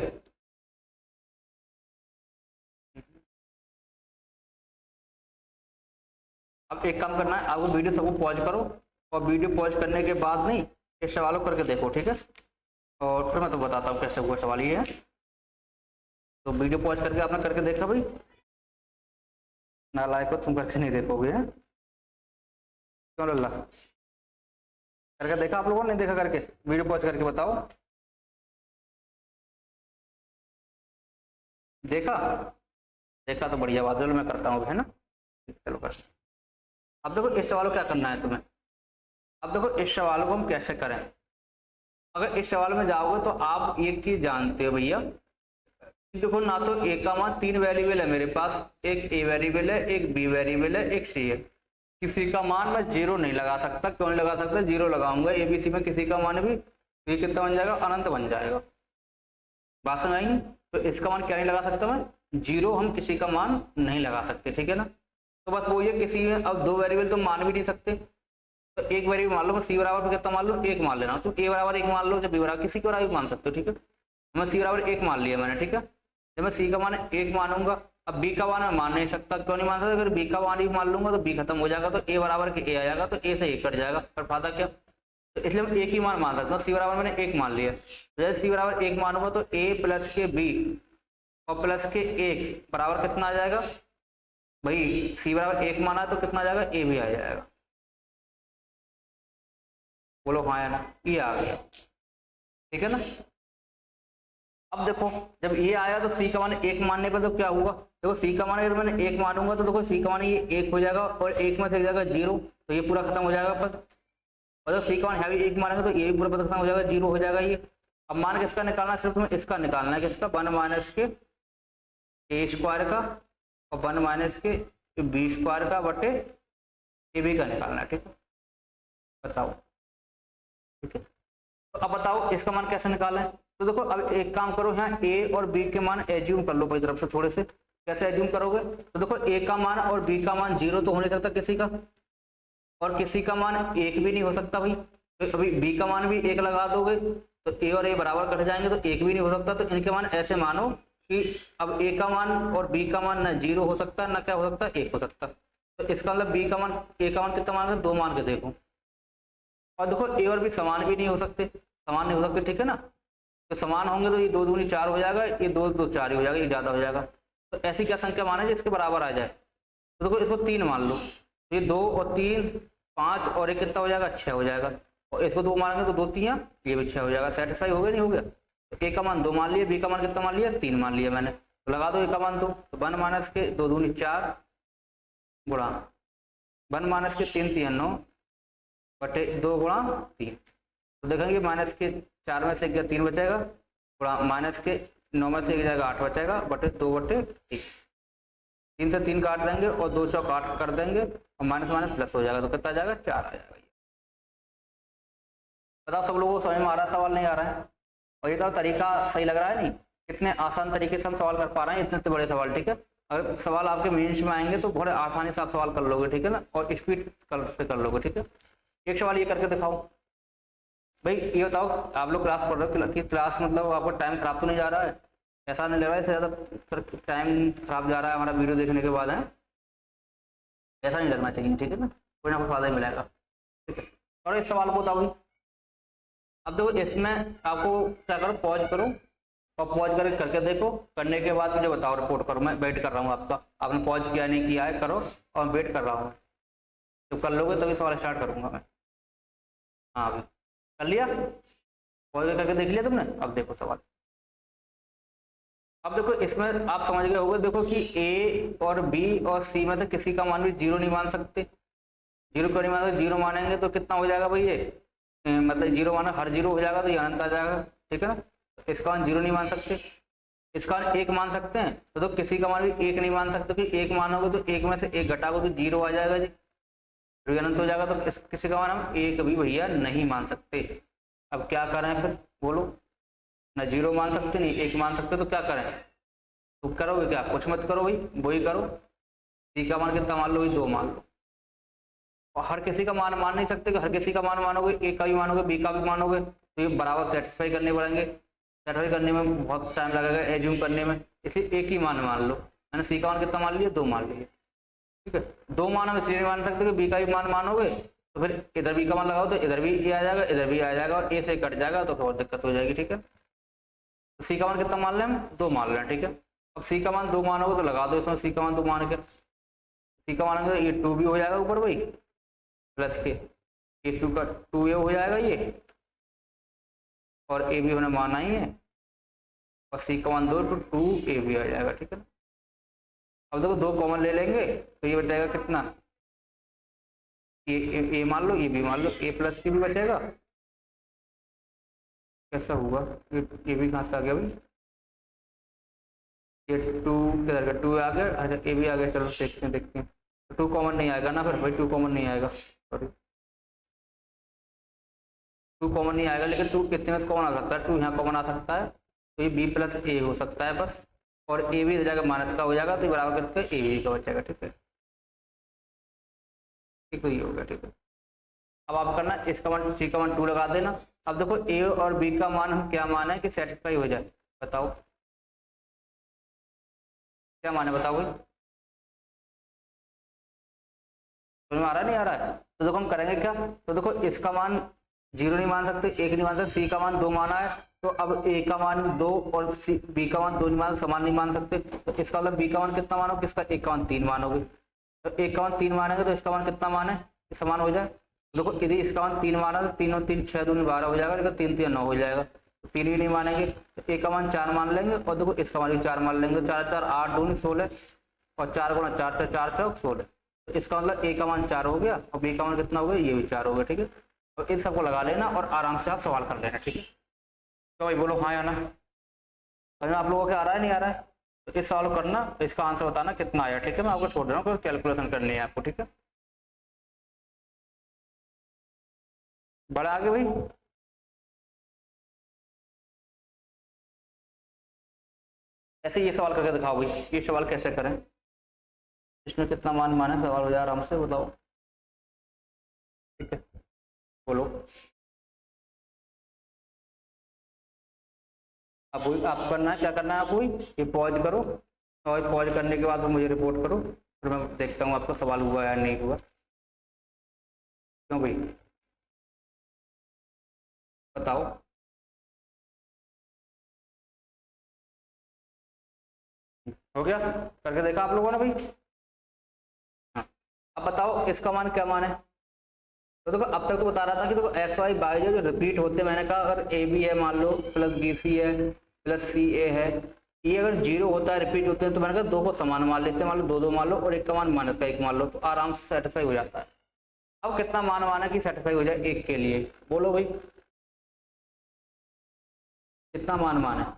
अब एक काम करना है, आपको वीडियो सबको पॉज करो, और वीडियो पॉज करने के बाद नहीं इस सवाल को करके देखो, ठीक है, और फिर मैं तो बताता हूँ कैसे हुआ सवाल ये है। तो वीडियो पॉज करके आपने करके देखा भाई, नालायक को तुम करके नहीं देखोगे हैं, क्यों लल्ला, करके देखा आप लोगों ने, नहीं देखा करके, वीडियो पॉज करके बताओ, देखा, देखा तो बढ़िया बात है, चलो मैं करता हूँ, है ना, चलो कर। अब देखो इस सवाल को क्या करना है तुम्हें, अब देखो इस सवाल को हम कैसे करें। अगर इस सवाल में जाओगे तो आप एक चीज जानते हो भैया, देखो ना तो ए का मान 3 वेरिएबल है मेरे पास, एक ए वेरिएबल है, एक बी वेरिएबल है, एक सी है, किसी का मान मैं 0 नहीं लगा सकता, क्यों नहीं लगा सकता, 0 लगाऊंगा एबीसी में किसी का मान भी, ये कितना बन जाएगा, अनंत बन जाएगा, बात समझ आई नहीं। तो इसका मान क्या नहीं लगा सकता मैं, 0 हम किसी का मान नहीं लगा सकते, ठीक है ना। तो बस वो ये किसी में अब दो वेरिएबल तो मान भी नहीं सकते, तो एक वेरिएबल मान लो, मैं सी बराबर कितना मान लो, एक मान लेना, तो ए बराबर एक मान लो, जब बी बराबर किसी के बराबर मान सकते हो, ठीक है। मैं सी बराबर एक मान लिया मैंने, ठीक है। जब मैं सी का मान एक मानूंगा, अब बी का मान मैं मान नहीं सकता, क्यों नहीं मान सकता, अगर बी का मान ही मान लूंगा तो बी खत्म हो जाएगा, तो ए बराबर के ए आ जाएगा, तो ए से ए कट जाएगा, पर फायदा क्या, तो इसलिए मैं एक ही मान मान सकता हूँ। सी बराबर मैंने एक मान लिया, जैसे सी बराबर एक मानूंगा तो ए प्लस के बी और प्लस के एक बराबर कितना आ जाएगा भाई, सी बराबर एक माना तो कितना आ जाएगा, ए भी आ जाएगा। बोलो हाँ या ना, ये आ गया, ठीक है ना। अब देखो जब ये आया तो सी का मान एक मानने पर तो क्या हुआ, देखो सी का मान अगर मैंने एक मानूंगा तो देखो सी का मान ये एक हो जाएगा और एक में से एक जाएगा जीरो, तो ये पूरा खत्म हो जाएगा पद, और जब सी का मान है भी एक मानेंगे तो ये भी पूरा पद खत्म हो जाएगा, जीरो हो जाएगा ये। अब मान किसका निकालना, सिर्फ तुम्हें इसका निकालना है, किसका, वन माइनस के ए स्क्वायर का और वन माइनस के बी स्क्वायर का बटे ए बी का निकालना है, ठीक है। बताओ, ठीक है। तो अब बताओ इसका मान कैसे निकालना है, तो देखो अब एक काम करो, यहाँ ए और बी के मान एज्यूम कर लो अपनी तरफ से थोड़े से, कैसे एज्यूम करोगे, तो देखो ए का मान और बी का मान जीरो तो हो नहीं सकता किसी का, और किसी का मान एक भी नहीं हो सकता भाई, तो अभी बी का मान भी एक लगा दोगे तो ए और ए बराबर कट जाएंगे, तो एक भी नहीं हो सकता, तो इनके मान ऐसे मानो कि अब ए का मान और बी का मान न जीरो हो सकता ना क्या हो सकता, एक हो सकता, तो इसका मतलब बी का मान ए का मान कितना मान, दो मान के देखो, और देखो ए और बी समान भी नहीं हो सकते, समान नहीं हो सकते, ठीक है ना, तो समान होंगे तो ये दो दूनी चार हो जाएगा, ये दो दो चार ही हो जाएगा, ये ज्यादा हो जाएगा, तो ऐसी क्या संख्या माने जिसके बराबर आ जाए, तो देखो इसको तीन मान लो, ये दो और तीन पाँच और एक कितना हो जाएगा, छः हो जाएगा, और इसको दो मानेंगे तो दो तीन ये भी छः हो जाएगा, सेटिस्फाई हो गया नहीं हो गया, तो ए का मान दो मान लिया, बी का मान कितना मान लिया, तीन मान लिया मैंने, तो लगा दो ए का मान, तो वन माइनस के दो दूनी चार गुणा वन माइनस के तीन तीन नौ बटे दो गुणा तीन, तो देखेंगे माइनस के चार में से गया तीन बचेगा, गुणा माइनस के नौ में से एक जाएगा आठ बचेगा, बटे दो बटे तीन, तीन से तीन काट देंगे और दो चौक आठ कर देंगे और माइनस माइनस प्लस हो जाएगा, तो कितना आ जाएगा, चार आ जाएगा। बताओ सब लोगों को समझ में आ रहा है, सवाल नहीं आ रहा है, और ये तो तरीका सही लग रहा है नहीं, कितने आसान तरीके से हम सवाल कर पा रहे हैं, इतने बड़े सवाल, ठीक है। अगर सवाल आपके मेंस में आएंगे तो बड़े आसानी से आप सवाल कर लोगे, ठीक है ना, और स्पीड से कर लोगे, ठीक है। एक सवाल ये करके दिखाओ भाई, ये बताओ आप लोग क्लास पढ़ रहे हो कि क्लास मतलब आपका टाइम खराब तो नहीं जा रहा है, ऐसा नहीं लग रहा है ज़्यादा टाइम खराब जा रहा है हमारा वीडियो देखने के बाद, है ऐसा नहीं लगना चाहिए, ठीक है ना, कोई ना कोई फायदा ही मिलेगा, ठीक है। और इस सवाल को बताओ भाई, अब देखो इसमें आपको क्या करो, पॉज करो और पॉज करके देखो, करने के बाद मुझे बताओ, रिपोर्ट करो, मैं वेट कर रहा हूँ आपका, आपने पॉज किया नहीं किया है करो, और वेट कर रहा हूँ, तो कर लोगे तभी सवाल स्टार्ट करूँगा मैं। हाँ अभी कर लिया, पॉज करके देख लिया तुमने, अब देखो सवाल, अब देखो इसमें आप समझ गए होंगे, देखो कि ए और बी और सी में से किसी का मान भी जीरो नहीं मान सकते, जीरो क्यों नहीं मान सकते, जीरो मानेंगे तो कितना हो जाएगा भाई, ये मतलब जीरो माना हर जीरो हो जाएगा तो ये अनंत आ जाएगा, ठीक है ना, इसका मान जीरो नहीं मान सकते, इसका मान एक मान सकते हैं, तो किसी का मान भी एक नहीं मान सकते, कि एक मानोगे तो एक में से एक घटाओगे तो जीरो आ जाएगा जी, तो अनंत हो जाएगा, तो किसी का मान हम एक भी भैया नहीं मान सकते। अब क्या करें फिर बोलो, ना जीरो मान सकते नहीं एक मान सकते, तो क्या करें, तो करोगे क्या, कुछ मत करो भाई, वही करो, सी का मान कितना मान लो, दो मान लो, और हर किसी का मान मान नहीं सकते, कि हर किसी का मान मानोगे, ए का भी मानोगे बी का भी मानोगे तो ये बराबर सेटिस्फाई करने पड़ेंगे, सेटिस्फाई करने में बहुत टाइम लगेगा एज्यूम करने में, इसलिए एक ही मान लो, मैंने सी का मान कितना मान लिया, दो मान लिए, ठीक है। दो मान हम इसलिए नहीं मान सकते कि बी का भी मान मानोगे तो फिर इधर बी का मान लगाओ तो इधर भी ए आ जाएगा, इधर भी आ जाएगा, और ए से कट जाएगा तो फिर और दिक्कत हो जाएगी, ठीक है। तो सी का मान कितना मान लें हम, दो मान लें, ठीक है। अब सी का मान दो मानोगे तो लगा दो इसमें सी का मान दो मान के, सी का मान ये टू भी हो जाएगा ऊपर भाई, प्लस के ए टू का टू ए हो जाएगा ये, और ए भी हमने माना ही है, और सी का मान दो तो टू ए भी आ जाएगा, ठीक है ना। अब देखो दो कॉमन ले लेंगे तो ये बचेगा कितना, ए मान लो, ये भी मान लो, ए प्लस की भी बचेगा, कैसा हुआ, ये भी कहाँ से आ गया भाई, ये टू किधर का, टू आ गया, अच्छा ए भी आ गया, चलो देखते हैं, टू कॉमन नहीं आएगा ना फिर भाई, टू कॉमन नहीं आएगा, सॉरी टू कॉमन नहीं आएगा, लेकिन टू कितने में कॉमन आ सकता है, टू यहाँ कॉमन आ सकता है, तो ये बी प्लस ए हो सकता है बस, और ए भी हो जाएगा माइनस का हो जाएगा, तो बराबर कितना ए बी का बचेगा, ठीक है। ठीक, तो ये हो गया। ठीक है, अब आप करना इसका मान सी का मान 2 लगा देना। अब देखो ए और बी का मान हम क्या मान है कि सेटिस्फाई हो जाए, बताओ क्या मान है, बताओ भाई, समझ में आ रहा है नहीं आ रहा है? तो देखो हम करेंगे क्या, तो देखो इसका मान 0 नहीं मान सकते, 1 नहीं मान सकते, सी का मान 2 माना है, तो अब ए का मान 2 और सी बी का मान 2 नहीं मान, समान नहीं मान सकते, तो इसका मतलब बी का मान कितना मानोगे, इसका ए का मान 3 मानोगे, तो ए का मान 3 मानेंगे तो इसका मान कितना मान है, समान हो जाए। देखो यदि इसका मान 3 माना तो 3 और 3 6 दूनी 12 हो जाएगा, लेकिन 3 3 9 हो जाएगा, तो 3 भी नहीं मानेंगे, तो ए का मान 4 मान लेंगे, और देखो इसका मान भी 4 मान लेंगे, 4 4 8 दूनी 16, और 4 गुणा 4 4 4 चौक 16, तो इसका मतलब ए का मान 4 हो गया, और बी का मान कितना हो गया, ये भी 4 हो गया। ठीक है, तो इन सबको लगा लेना और आराम से आप सवाल कर लेना। ठीक है, तो भाई बोलो हाँ या ना, समझ में आप लोगों को क्या आ रहा है नहीं आ रहा है? तो इस सवाल को करना, इसका आंसर बताना कितना आया। ठीक है, मैं आपको छोड़ रहा हूँ, कैलकुलेशन करनी है आपको। ठीक है, बड़ा आगे भाई, ऐसे ये सवाल करके दिखाओ भाई, ये सवाल कैसे करें, इसमें कितना मान माने, सवाल हो जाए आराम से बताओ। ठीक है, बोलो। अब आप करना है, क्या करना है आप वही, ये पॉज करो, और पॉज करने के बाद मुझे रिपोर्ट करो, फिर मैं देखता हूँ आपका सवाल हुआ या नहीं हुआ। क्यों भाई, बताओ। हो गया, करके देखा आप लोगों ने भाई? हाँ, अब बताओ इसका मान क्या मान है। तो देखो अब तक तो बता रहा था कि देखो एक्स वाई बाई जो रिपीट होते हैं, मैंने कहा अगर ए बी है मान लो, प्लस बी सी है, प्लस सी ए है, ये अगर 0 होता है रिपीट होते हैं, तो मैंने कहा 2 को समान मान लेते हैं, मान लो 2 2 मान लो, और एक का मान माइनस का 1 मान लो, तो आराम से सेटिस्फाई हो जाता है। अब कितना मान माना कि सेटिस्फाई हो जाए एक के लिए, बोलो भाई कितना मान माना है।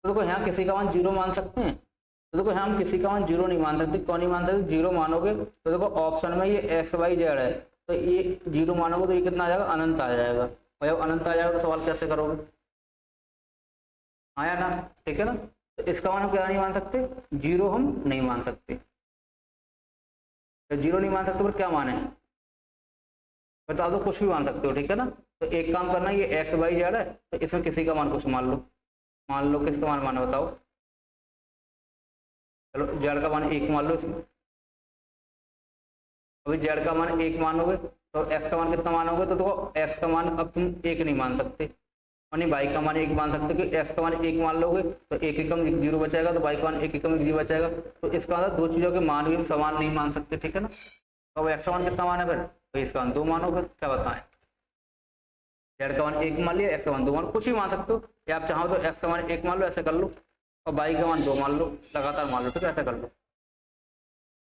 तो देखो यहाँ किसी का मान 0 मान सकते हैं, तो देखो यहाँ हम किसी का मान 0 नहीं मान सकते, कौन नहीं मान सकते, 0 मानोगे तो देखो ऑप्शन में ये एक्स वाई जेड है, तो ये 0 मानोगे तो ये कितना आ जाएगा, अनंत आ जाएगा, और जब अनंत आ जाएगा तो सवाल कैसे करोगे, आया ना? ठीक है ना, तो इसका मान हम क्या नहीं मान सकते, 0 हम नहीं मान सकते, तो 0 नहीं मान सकते पर क्या माने, बता दो, कुछ भी मान सकते हो। ठीक है ना, तो एक काम करना, ये एक्स वाई जेड है, तो इसमें किसी का मान कुछ मान लो किसका मान माना बताओ, चलो जेड का मान 1 मान लो इसमें, अभी जेड का मान 1 मानोगे तो एक्स का मान कितना मानोगे, तो देखो एक्स का मान अब तुम 1 नहीं मान सकते, और नहीं वाई का मान 1 मान सकते, क्योंकि एक्स का मान 1 मान लोगे तो 1 एकम 0 बचेगा, तो वाई का मान 1 एकम 0 बचेगा, तो इसका मतलब दो चीज़ों के मान भी हम समान नहीं मान सकते। ठीक है ना, तो अब एक्स का मान कितना मान है फिर, तो इसका मान 2 मानो, फिर क्या बताएं, जेड का मान 1 मान लिया, एक्स का मान 2 मान, कुछ भी मान सकते हो, या आप चाहो तो एक्स का मान 1 मान लो, ऐसे कर लो, और वाई का मान 2 मान लो, लगातार मान लो, ठीक है, ऐसा कर लो,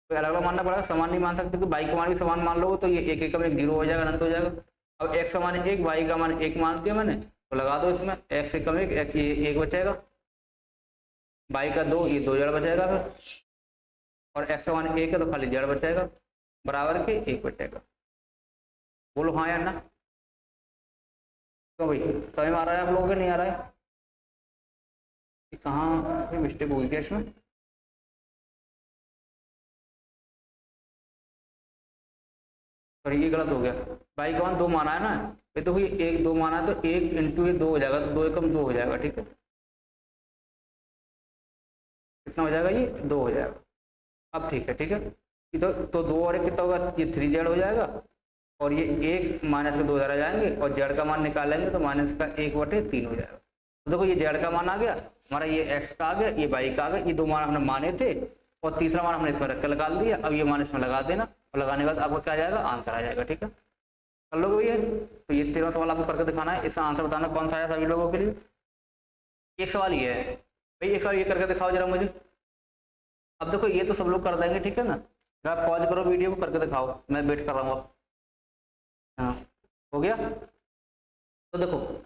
तो अलग अलग मानना पड़ेगा, समान नहीं मान सकते, कि वाई का मान भी समान मान लोगे तो ये 1 एकम 1 0 हो जाएगा, अनंत हो जाएगा। अब एक्स का मान 1, वाई का मान 1 मान दिया मैंने, तो लगा दो इसमें, एक्स एकम 1 1 बचेगा, वाई का 2, ये 2 जेड बचेगा फिर, और एक्स का मान 1 है तो खाली जेड बचेगा, बराबर के 1 बचेगा, बोलो हाँ या ना। क्यों भाई, समझ में आ रहा है आप लोगों को, नहीं आ रहा है? कहाँ मिस्टेक हुई क्या इसमें, और ये गलत हो गया, वाई का मान 2 माना है ना, ये तो ये 1 2 माना है, तो 1 इंटू ये 2 हो जाएगा, तो 2 एकम 2 हो जाएगा। ठीक है, कितना हो जाएगा, ये 2 हो जाएगा। अब ठीक है, ठीक है, तो 2 और 1 कितना होगा, ये 3 जेड हो जाएगा, और ये 1 माइनस के 2 जरा जाएंगे, और जेड का मान निकालेंगे तो माइनस का 1/3 हो जाएगा। तो देखो ये जेड का मान आ गया हमारा, ये एक्स का आ गया, ये वाई का आ गया, ये 2 मान हमने माने थे, और तीसरा मान हमने इसमें रख के लगा दिया, अब ये मान इसमें लगा देना, और लगाने के बाद आपको क्या आ जाएगा, आंसर आ जाएगा। ठीक है, कर लोगे भैया, तो ये 13वां सवाल आपको करके दिखाना है, इसका आंसर बताना कौन सा आया सभी लोगों के लिए। एक सवाल ये है भाई, एक सवाल ये करके दिखाओ जरा मुझे। अब देखो ये तो सब लोग कर देंगे, ठीक है ना, जरा पॉज करो वीडियो को, करके दिखाओ, मैं वेट कर रहा हूँ अब। हाँ, हो गया, तो देखो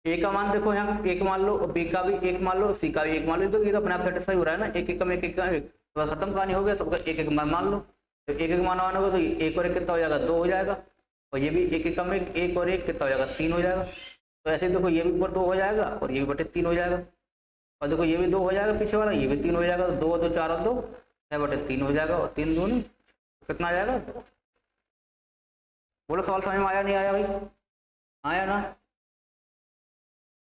ए का मान देखो यहाँ 1 मान लो, बी का भी 1 मान लो, सी का भी 1 मान लो, तो ये तो अपने आप सेटिस्फाई हो रहा है ना, 1 एकम 1 एकम 1, तो खत्म कहानी हो गया, तो 1 1 मान लो, तो 1 1 मान होगा तो 1 और 1 कितना हो जाएगा, 2 हो जाएगा, और ये भी 1 एकम 1 और 1 कितना हो जाएगा, 3 हो जाएगा, तो ऐसे देखो ये भी ऊपर 2 हो जाएगा, और ये भी बटे 3 हो जाएगा, और देखो ये भी 2 हो जाएगा पीछे वाला, ये भी 3 हो जाएगा, तो 2 2 4 2 6/3 हो जाएगा, और 3 2 नहीं कितना आ जाएगा, बोलो सवाल समझ में आया नहीं आया भाई? आया ना?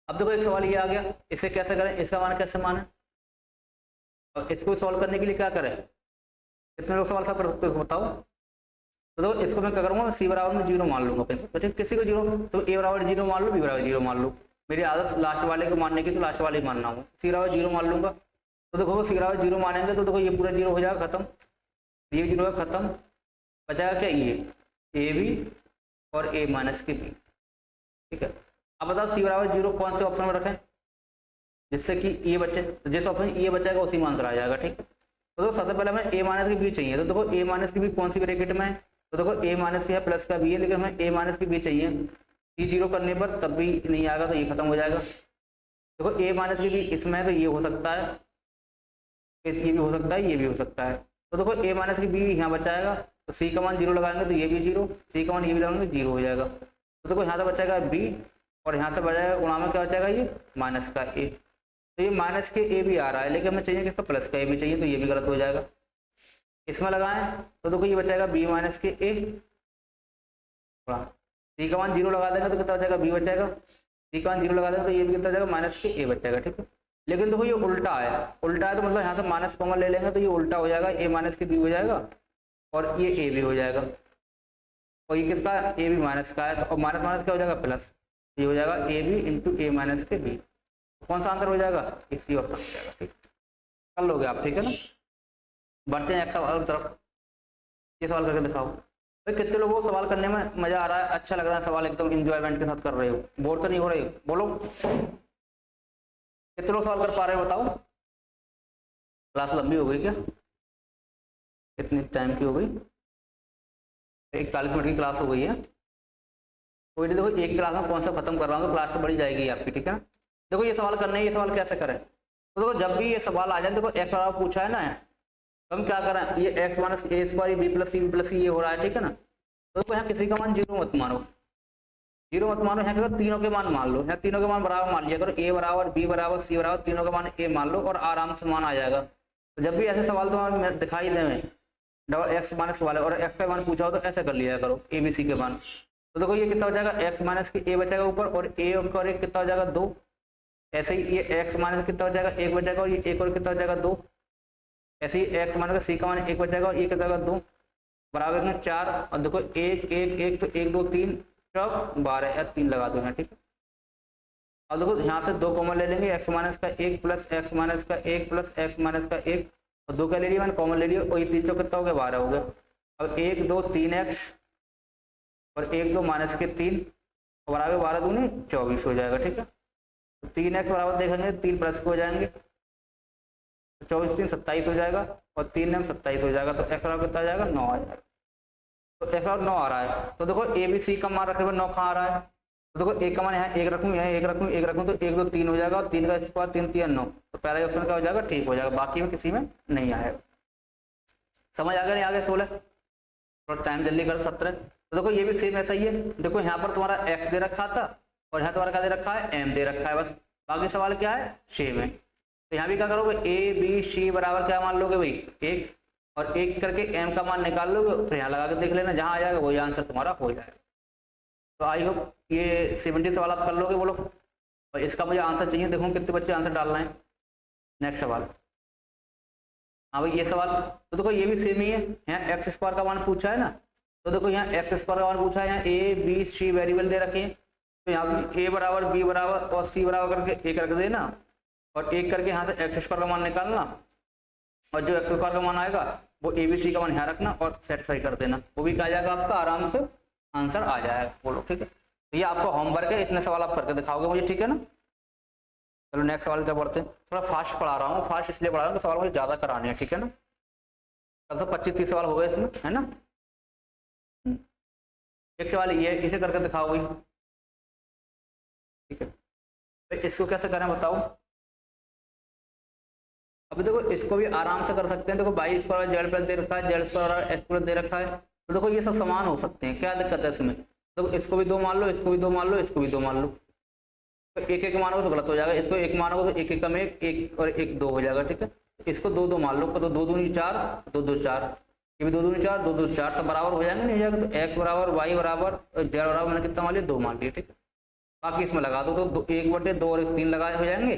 अब देखो एक सवाल ये आ गया, इसे कैसे करें, इसका मान कैसे माने, और इसको सॉल्व करने के लिए क्या करें? कितने लोग सवाल सब कर सकते हो बताओ? तो देखो इसको मैं क्या करूँगा, सी बराबर में 0 मान लूंगा, तो किसी को 0, तो ए बराबर 0 मान लो, बी बराबर 0 मान लो। मेरी आदत लास्ट वाले को मानने की, तो लास्ट वाले मानना हो, सी बराबर 0 मान लूंगा। तो देखो सी बराबर 0 मानेंगे तो देखो ये पूरा 0 हो जाएगा, खत्म, ये 0 है खत्म, बचाएगा क्या, ये ए बी और ए माइनस के बी, ठीक है। अब बताओ सी बराबर 0 कौन से ऑप्शन में रखें जिससे कि ये बचे, तो जिस ऑप्शन ये बचेगा उसी में आंसर आ जाएगा, ठीक है। तो देखो सबसे पहले हमें ए माइनस की बी चाहिए, तो देखो ए माइनस की बी कौन सी ब्रैकेट में है, तो देखो ए माइनस की है प्लस का बी है, लेकिन हमें ए माइनस की बी चाहिए, सी 0 करने पर तब भी नहीं आएगा तो ये खत्म हो जाएगा। देखो ए माइनस की बी इसमें है तो ये हो सकता है, ये भी हो सकता है, ये भी हो सकता है। तो देखो ए माइनस की बी यहाँ बचाएगा, तो सी का मान 0 लगाएंगे तो ये भी 0, सी का मान ये भी लगाएंगे 0 हो जाएगा। तो देखो यहाँ से बचाएगा बी और यहाँ से बचाएगा गुणा में क्या बचाएगा, ये माइनस का ए, तो ये माइनस के ए भी आ रहा है, लेकिन हमें चाहिए किसका, प्लस का ए भी चाहिए, तो ये भी गलत हो जाएगा। इसमें लगाएं तो देखो ये बचाएगा बी माइनस के ए, सी का मान 0 लगा देंगे तो कितना बचाएगा, बी बचाएगा, सी का मान 0 लगा देंगे तो ये भी कितना बचाएगा, माइनस के ए बचाएगा, ठीक है। लेकिन देखो ये उल्टा है, उल्टा है तो मतलब यहाँ से माइनस कॉमन ले लेंगे तो ये उल्टा हो जाएगा, ए माइनस के बी हो जाएगा और ये ए भी हो जाएगा, और ये किसका, ए बी माइनस का है, तो माइनस माइनस क्या हो जाएगा, प्लस, ये हो जाएगा A B into A minus के बी। कौन सा आंसर हो जाएगा, इसी ऑप्शन हो जाएगा, ठीक कर लोगे आप, ठीक है ना। बढ़ते हैं एक सवाल की तरफ, ये सवाल करके दिखाओ भाई, कितने लोगों को सवाल करने में मजा आ रहा है, अच्छा लग रहा है सवाल, एकदम इंजॉयमेंट के साथ कर रहे हो, बोर तो नहीं हो रहे हो, बोलो कितने लोग सवाल कर पा रहे हो बताओ। क्लास लंबी हो गई क्या, कितनी टाइम की हो गई, 41 मिनट की क्लास हो गई है, कोई नहीं। देखो एक क्लास में कौन सा खत्म कर रहा हूँ तो क्लास तो बढ़ी जाएगी आपकी, ठीक है ना। देखो ये सवाल करना है, ये सवाल कैसे करें, तो देखो जब भी ये सवाल आ जाए, देखो एक्स बराबर पूछा है ना, तो हम क्या करें, ये एक्स माइनस ए स्क्वायर बी प्लस सी ये हो रहा है, ठीक है ना। तो देखो यहाँ किसी का मान 0 मत मानो, 0 मत मानो, यहाँ क्या तीनों के मान मान लो, यहाँ तीनों के मान बराबर मान लिया करो, ए बराबर बी बराबर सी बराबर तीनों का मान ए मान लो और आराम से मान आ जाएगा। तो जब भी ऐसे सवाल तुम्हारे दिखाई दें डबल एक्स माइनस वाले और एक्स का मान पूछा हो तो ऐसे कर लिया करो, ए बी सी के मान। तो देखो ये कितना हो जाएगा, एक्स माइनस के ए बचेगा ऊपर और ए और एक कितना हो जाएगा 2, ऐसे ही ये एक्स माइनस कितना हो जाएगा 1 बचेगा और ये एक और कितना हो जाएगा 2, ऐसे ही एक्स माइनस सी का मान 1 बचेगा और ये कितना होगा 2 बराबर 4, और देखो 1 1 1 तो 1 2 3 चौक 12 या 3 लगा दो यहाँ, ठीक है। अब देखो यहाँ से 2 कॉमन ले लेंगे, एक्स माइनस का 1 प्लस एक्स माइनस का 1 प्लस एक्स माइनस का 1 और 2 क्या ले लिया मैंने, कॉमन ले लिया, और ये 3 चौक कितना हो गया 12 हो गया। अब 1 2 3 एक्स और 1 2 माइनस के 3 और बराबर 12 दूनी 24 हो जाएगा, ठीक है। तो 3 एक्स बराबर देखेंगे 3 प्लस के हो जाएंगे, 24 3 27 हो जाएगा और 3 में 27 हो जाएगा, तो एक्स बराबर कितना आ जाएगा 9 आ जाएगा। तो एक्स बराबर 9 आ रहा है, तो देखो ए बी सी का मान रखने पर 9 कहाँ आ रहा है, तो देखो एक का मान यहाँ 1 रखूँ, यहाँ 1 रखूँ, 1 रखूँ तो 1 2 3 हो जाएगा और 3 का स्क्वायर 3 3 9, तो पहला ऑप्शन क्या हो जाएगा, ठीक हो जाएगा, बाकी में किसी में नहीं आएगा। समझ आ गया नहीं, आगे 16 थोड़ा टाइम जल्दी कर 17। तो देखो ये भी सेम ऐसा ही है, देखो यहाँ पर तुम्हारा एक्स दे रखा था और यहाँ तुम्हारा क्या दे रखा है, एम दे रखा है, बस बाकी सवाल क्या है सेम है। तो यहाँ भी क्या करोगे, ए बी सी बराबर क्या मान लोगे भाई 1 और 1 करके एम का मान निकाल लोगे, फिर यहाँ लगा के देख लेना, जहाँ आ जाएगा वही आंसर तुम्हारा हो जाएगा। तो आई होप ये 70 सवाल आप कर लोगे बोलो, और इसका मुझे आंसर चाहिए, देखो कितने बच्चे आंसर डालना है। नेक्स्ट सवाल, हाँ भाई ये सवाल, तो देखो ये भी सेम ही है, यहाँ एक्स स्क्वायर का मान पूछा है ना, तो देखो यहाँ एक्स स्क्वायर का मान पूछा है, यहाँ ए बी सी वेरिएबल दे रखे हैं, तो यहाँ ए बराबर बी बराबर और सी बराबर करके 1 रख देना और 1 करके यहाँ से एक्स स्क्वायर का मान निकालना, और जो एक्स स्क्वायर का मान आएगा वो ए बी सी का मान यहाँ रखना और सेटिस्फाई कर देना, वो भी कहा जाएगा आपका, आराम से आंसर आ जाएगा बोलो, ठीक है। तो ये आपका होमवर्क है, इतने सवाल आप करके दिखाओगे मुझे, ठीक है ना। चलो नेक्स्ट सवाल क्या पढ़ते हैं, थोड़ा फास्ट पढ़ा रहा हूँ, फास्ट इसलिए पढ़ा रहा हूँ तो सवाल मुझे ज़्यादा कराने हैं, ठीक है ना। कम से 25-30 सवाल हो गए इसमें, है ना। एक सवाल ये इसे करके दिखाओ भाई, ठीक है। तो इसको कैसे करें बताओ। अभी देखो इसको भी आराम से कर सकते हैं, देखो वाई स्क्वायर जेड प्लस दे रखा है, जेड स्क्वायर एक्स प्लस दे रखा है, तो देखो ये सब समान हो सकते हैं, क्या दिक्कत है इसमें। देखो इसको भी 2 मान लो, इसको भी 2 मान लो, इसको भी 2 मान लो, तो 1 1 मानोगे तो गलत हो जाएगा, इसको 1 मानोगे तो 1 1 में 1 और 1 2 हो जाएगा, ठीक है। इसको 2 2 मान लो, तो 2 2 4 2 2 4, ये भी 2 दूनी 4, 2 2 4 सब बराबर हो जाएंगे, नहीं हो जाएगा? तो एक्स बराबर वाई बराबर जेड बराबर मैंने कितना मान लिया 2 मान लिया, ठीक है। बाकी इसमें लगा दो तो 1/2 और 1 3 लगाए हो जाएंगे,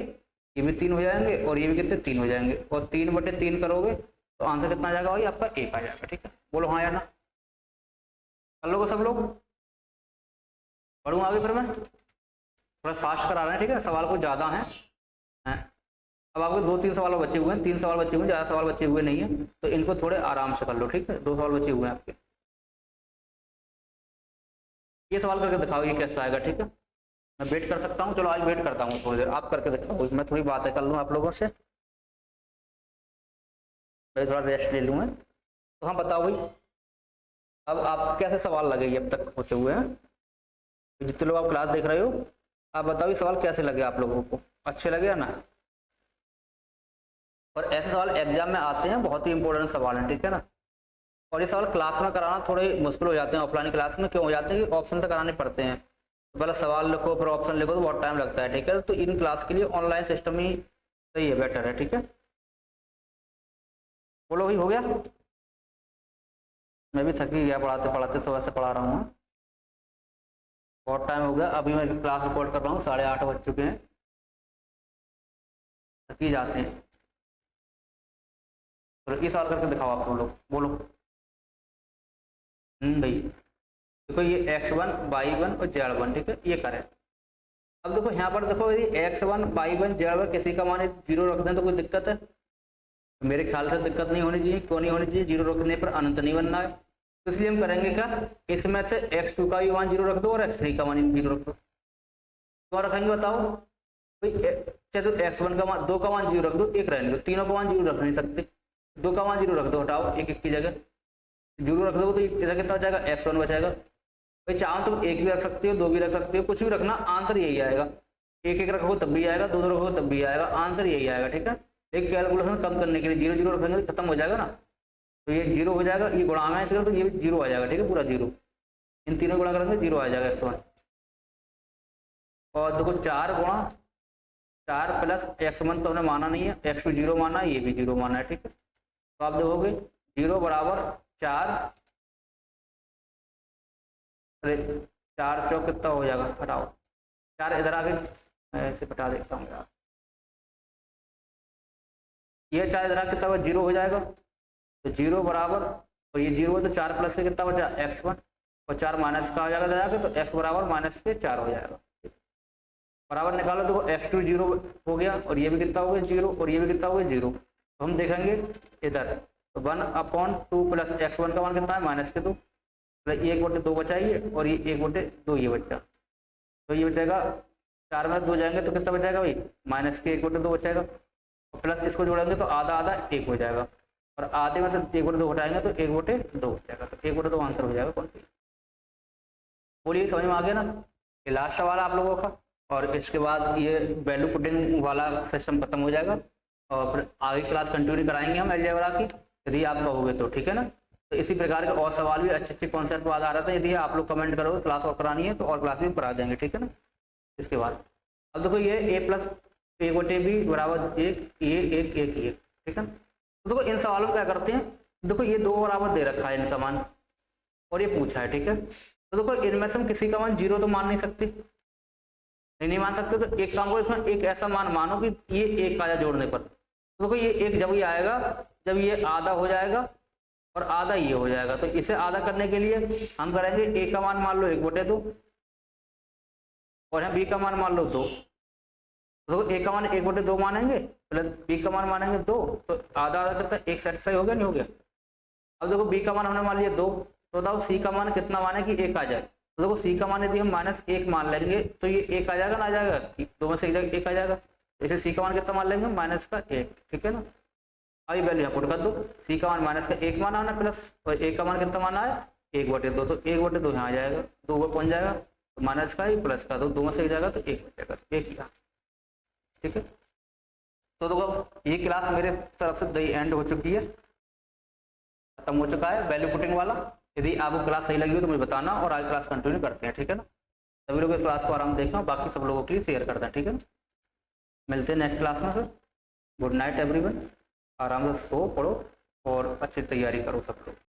ये भी 3 हो जाएंगे और ये भी कितने 3 हो जाएंगे, और 3/3 करोगे तो आंसर कितना आ जाएगा भाई आपका 1 आ जाएगा, ठीक है। बोलो हाँ या ना, कर लोगे सब लोग? पढ़ूँ आगे फिर मैं, थोड़ा फास्ट करा रहे हैं, ठीक है, सवाल कुछ ज़्यादा हैं। अब आपके 2-3 सवाल बचे हुए हैं, 3 सवाल बचे हुए हैं, ज़्यादा सवाल बचे हुए नहीं है, तो इनको थोड़े आराम से कर लो, ठीक है। 2 सवाल बचे हुए हैं आपके, ये सवाल करके दिखाओ ये कैसा आएगा, ठीक है। मैं वेट कर सकता हूँ, चलो आज वेट करता हूँ थोड़ी देर, आप करके दिखाओ, मैं थोड़ी बातें कर लूँ आप लोगों से, मैं थोड़ा रेस्ट ले लूँ मैं। तो हाँ बताओ भाई, अब आप कैसे सवाल लगे ये अब तक होते हुए हैं, जितने लोग आप क्लास देख रहे हो, आप बताओ ये सवाल कैसे लगे आप लोगों को, अच्छे लगे या ना? और ऐसे सवाल एग्जाम में आते हैं, बहुत ही इंपॉर्टेंट सवाल है, ठीक है ना। और ये सवाल क्लास में कराना थोड़े मुश्किल हो जाते हैं, ऑफलाइन क्लास में क्यों हो जाते हैं कि ऑप्शन से कराने पड़ते हैं, तो पहले सवाल लिखो फिर ऑप्शन लिखो तो बहुत टाइम लगता है, ठीक है। तो इन क्लास के लिए ऑनलाइन सिस्टम ही सही है, बेटर है, ठीक है। बोलो भाई हो गया? मैं भी थकी गया पढ़ाते पढ़ाते, सुबह से पढ़ा रहा हूँ, बहुत टाइम हो गया। अभी मैं क्लास रिकॉर्ड कर रहा हूँ, 8:30 बज चुके हैं, थकी जाते हैं। तो ये सवाल करके दिखाओ आप लोग, बोलो। भाई देखो ये x1 y1 और z1, ठीक है, ये करें। अब देखो यहाँ पर देखो यदि x1 y1 z1 किसी का मान 0 रख दें तो कोई दिक्कत है? मेरे ख्याल से दिक्कत नहीं होनी चाहिए। क्यों नहीं होनी चाहिए? 0 रखने पर अनंत नहीं बनना है, तो इसलिए हम करेंगे क्या, इसमें से x2 का भी मान 0 रख दो और x3 का मान 0 रख दो। तो रखेंगे बताओ भाई, चाहे तो x1 का मान 2 का मान 0 रख दो, 1 रहने दो, तीनों का मान 0 रख नहीं सकते, 2 का मान 0 रख दो, हटाओ 1 की जगह 0 रख दो तो इधर कितना बचाएगा, x1 बचाएगा। भाई चाहो तुम 1 भी रख सकते हो, 2 भी रख सकते हो, कुछ भी रखना, आंसर यही आएगा। 1 रखो तब भी आएगा, 2 रखो तब भी आएगा, आंसर यही आएगा, ठीक है। एक कैलकुलेशन कम करने के लिए 0 रखेंगे तो खत्म हो जाएगा ना, तो ये 0 हो जाएगा, ये गुणा में तो ये भी 0 आ जाएगा, ठीक है, पूरा 0। इन तीनों गुणा करेंगे 0 आ जाएगा x1। और देखो 4 गुणा 4 प्लस x1 तो हमने माना नहीं है, x2 0 माना है, ये भी 0 माना है, ठीक है। तो आप देखोगे 0 बराबर 4, अरे 4 चौक कितना हो जाएगा, हटाओ 4 इधर आगे, मैं ऐसे हटा देता हूँ यार, ये 4 इधर आगे कितना होगा, 0 हो जाएगा। तो 0 बराबर, और ये 0 है तो 4 प्लस के कितना बचा, x1, और 4 माइनस का हो जाएगा जाके, तो x बराबर माइनस के 4 हो जाएगा। बराबर निकालो तो x2 0 हो गया, और ये भी कितना हो गया 0, और ये भी कितना हो गया 0। तो हम देखेंगे इधर, तो 1/2 प्लस x1 का मान कितना है, माइनस के 2, प्लस 1/2 बचा ये, और ये 1/2 ये बचा, तो ये बचेगा 4 में 2 जाएंगे तो कितना बचाएगा भाई, माइनस के 1/2 बचाएगा, और प्लस इसको जोड़ेंगे तो आधा आधा 1 हो जाएगा, और आधे में से 1/2 हटाएंगे तो 1/2 हो जाएगा, तो 1/2 आंसर हो जाएगा। कौन सी? बोलिए समझ में आ गया ना? ये लास्ट सवाल आप लोगों का, और इसके बाद ये वैल्यू पुटिंग वाला सिस्टम खत्म हो जाएगा, और फिर आगे क्लास कंटिन्यू कराएंगे हम अलजेब्रा की, यदि आप कहोगे तो, ठीक है ना। तो इसी प्रकार के और सवाल भी अच्छे अच्छे कॉन्सेप्ट पर आधारित है, यदि आप लोग कमेंट करोगे क्लास और करानी है तो और क्लास भी करा देंगे, ठीक है ना। इसके बाद अब देखो ये a प्लस a/b बराबर 1, ये 1 1 1, ठीक है। तो देखो इन सवालों में क्या करते हैं, देखो ये 2 बराबर दे रखा है इनका मान, और ये पूछा है, ठीक है। तो देखो इनमें से हम किसी का मान 0 तो मान नहीं सकते, नहीं मान सकते, तो एक काम करो, इसमें एक ऐसा मान मानो कि ये 1 आया जोड़ने पर, तो देखो ये 1 जब ही आएगा जब ये आधा हो जाएगा और आधा ये हो जाएगा, तो इसे आधा करने के लिए हम करेंगे a का मान मान लो 1/2, और यहाँ b का मान मान लो 2, तो a का मान 1/2 मानेंगे, प्लस b का मान मानेंगे 2, तो आधा आधा कितना 1 सेटिस्फाई हो गया, नहीं हो गया। अब देखो b का मान हमने मान लिया 2, तो बताओ c का मान कितना माने कि 1 आ जाए, तो देखो c का मान यदि हम -1 मान लेंगे तो ये 1 आ जाएगा ना, आ जाएगा, 2 में से एक जगह 1 आ जाएगा, इसलिए c का मान कितना मान लेंगे, -1, ठीक है ना। आई वैल्यू यहाँ पुट कर दो, c का मान -1 माना है, प्लस और a का मान कितना माना है 1/2, तो 1/2 यहाँ आ जाएगा, 2 पर पहुंच जाएगा, तो माइनस का ही प्लस का 2 में से एक जाएगा तो 1 बचेगा, तो 1 यहाँ, ठीक है। तो देखो ये क्लास मेरे तरफ से द एंड हो चुकी है, खत्म हो चुका है वैल्यू पुटिंग वाला। यदि आपको क्लास सही लगी हो तो मुझे बताना, और आगे क्लास कंटिन्यू करते हैं, ठीक है ना। सभी लोग इस क्लास को आराम देखना, बाकी सब लोगों के लिए शेयर कर दें, ठीक है ना। मिलते हैं नेक्स्ट क्लास में फिर। गुड नाइट एवरीवन, आराम से सो, पढ़ो और अच्छी तैयारी करो सब लोग।